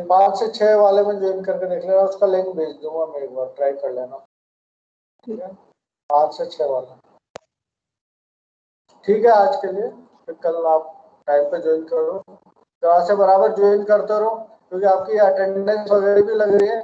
5 से 6 वाले में ज्वाइन करके देख लेना, उसका लिंक भेज दूंगा मैं, एक बार ट्राई कर लेना, ठीक है। 5 से 6 वाला, ठीक है आज के लिए। फिर कल आप टाइम पे ज्वाइन करो, क्लास से बराबर ज्वाइन करते रहो, क्योंकि आपकी अटेंडेंस वगैरह भी लग रही है।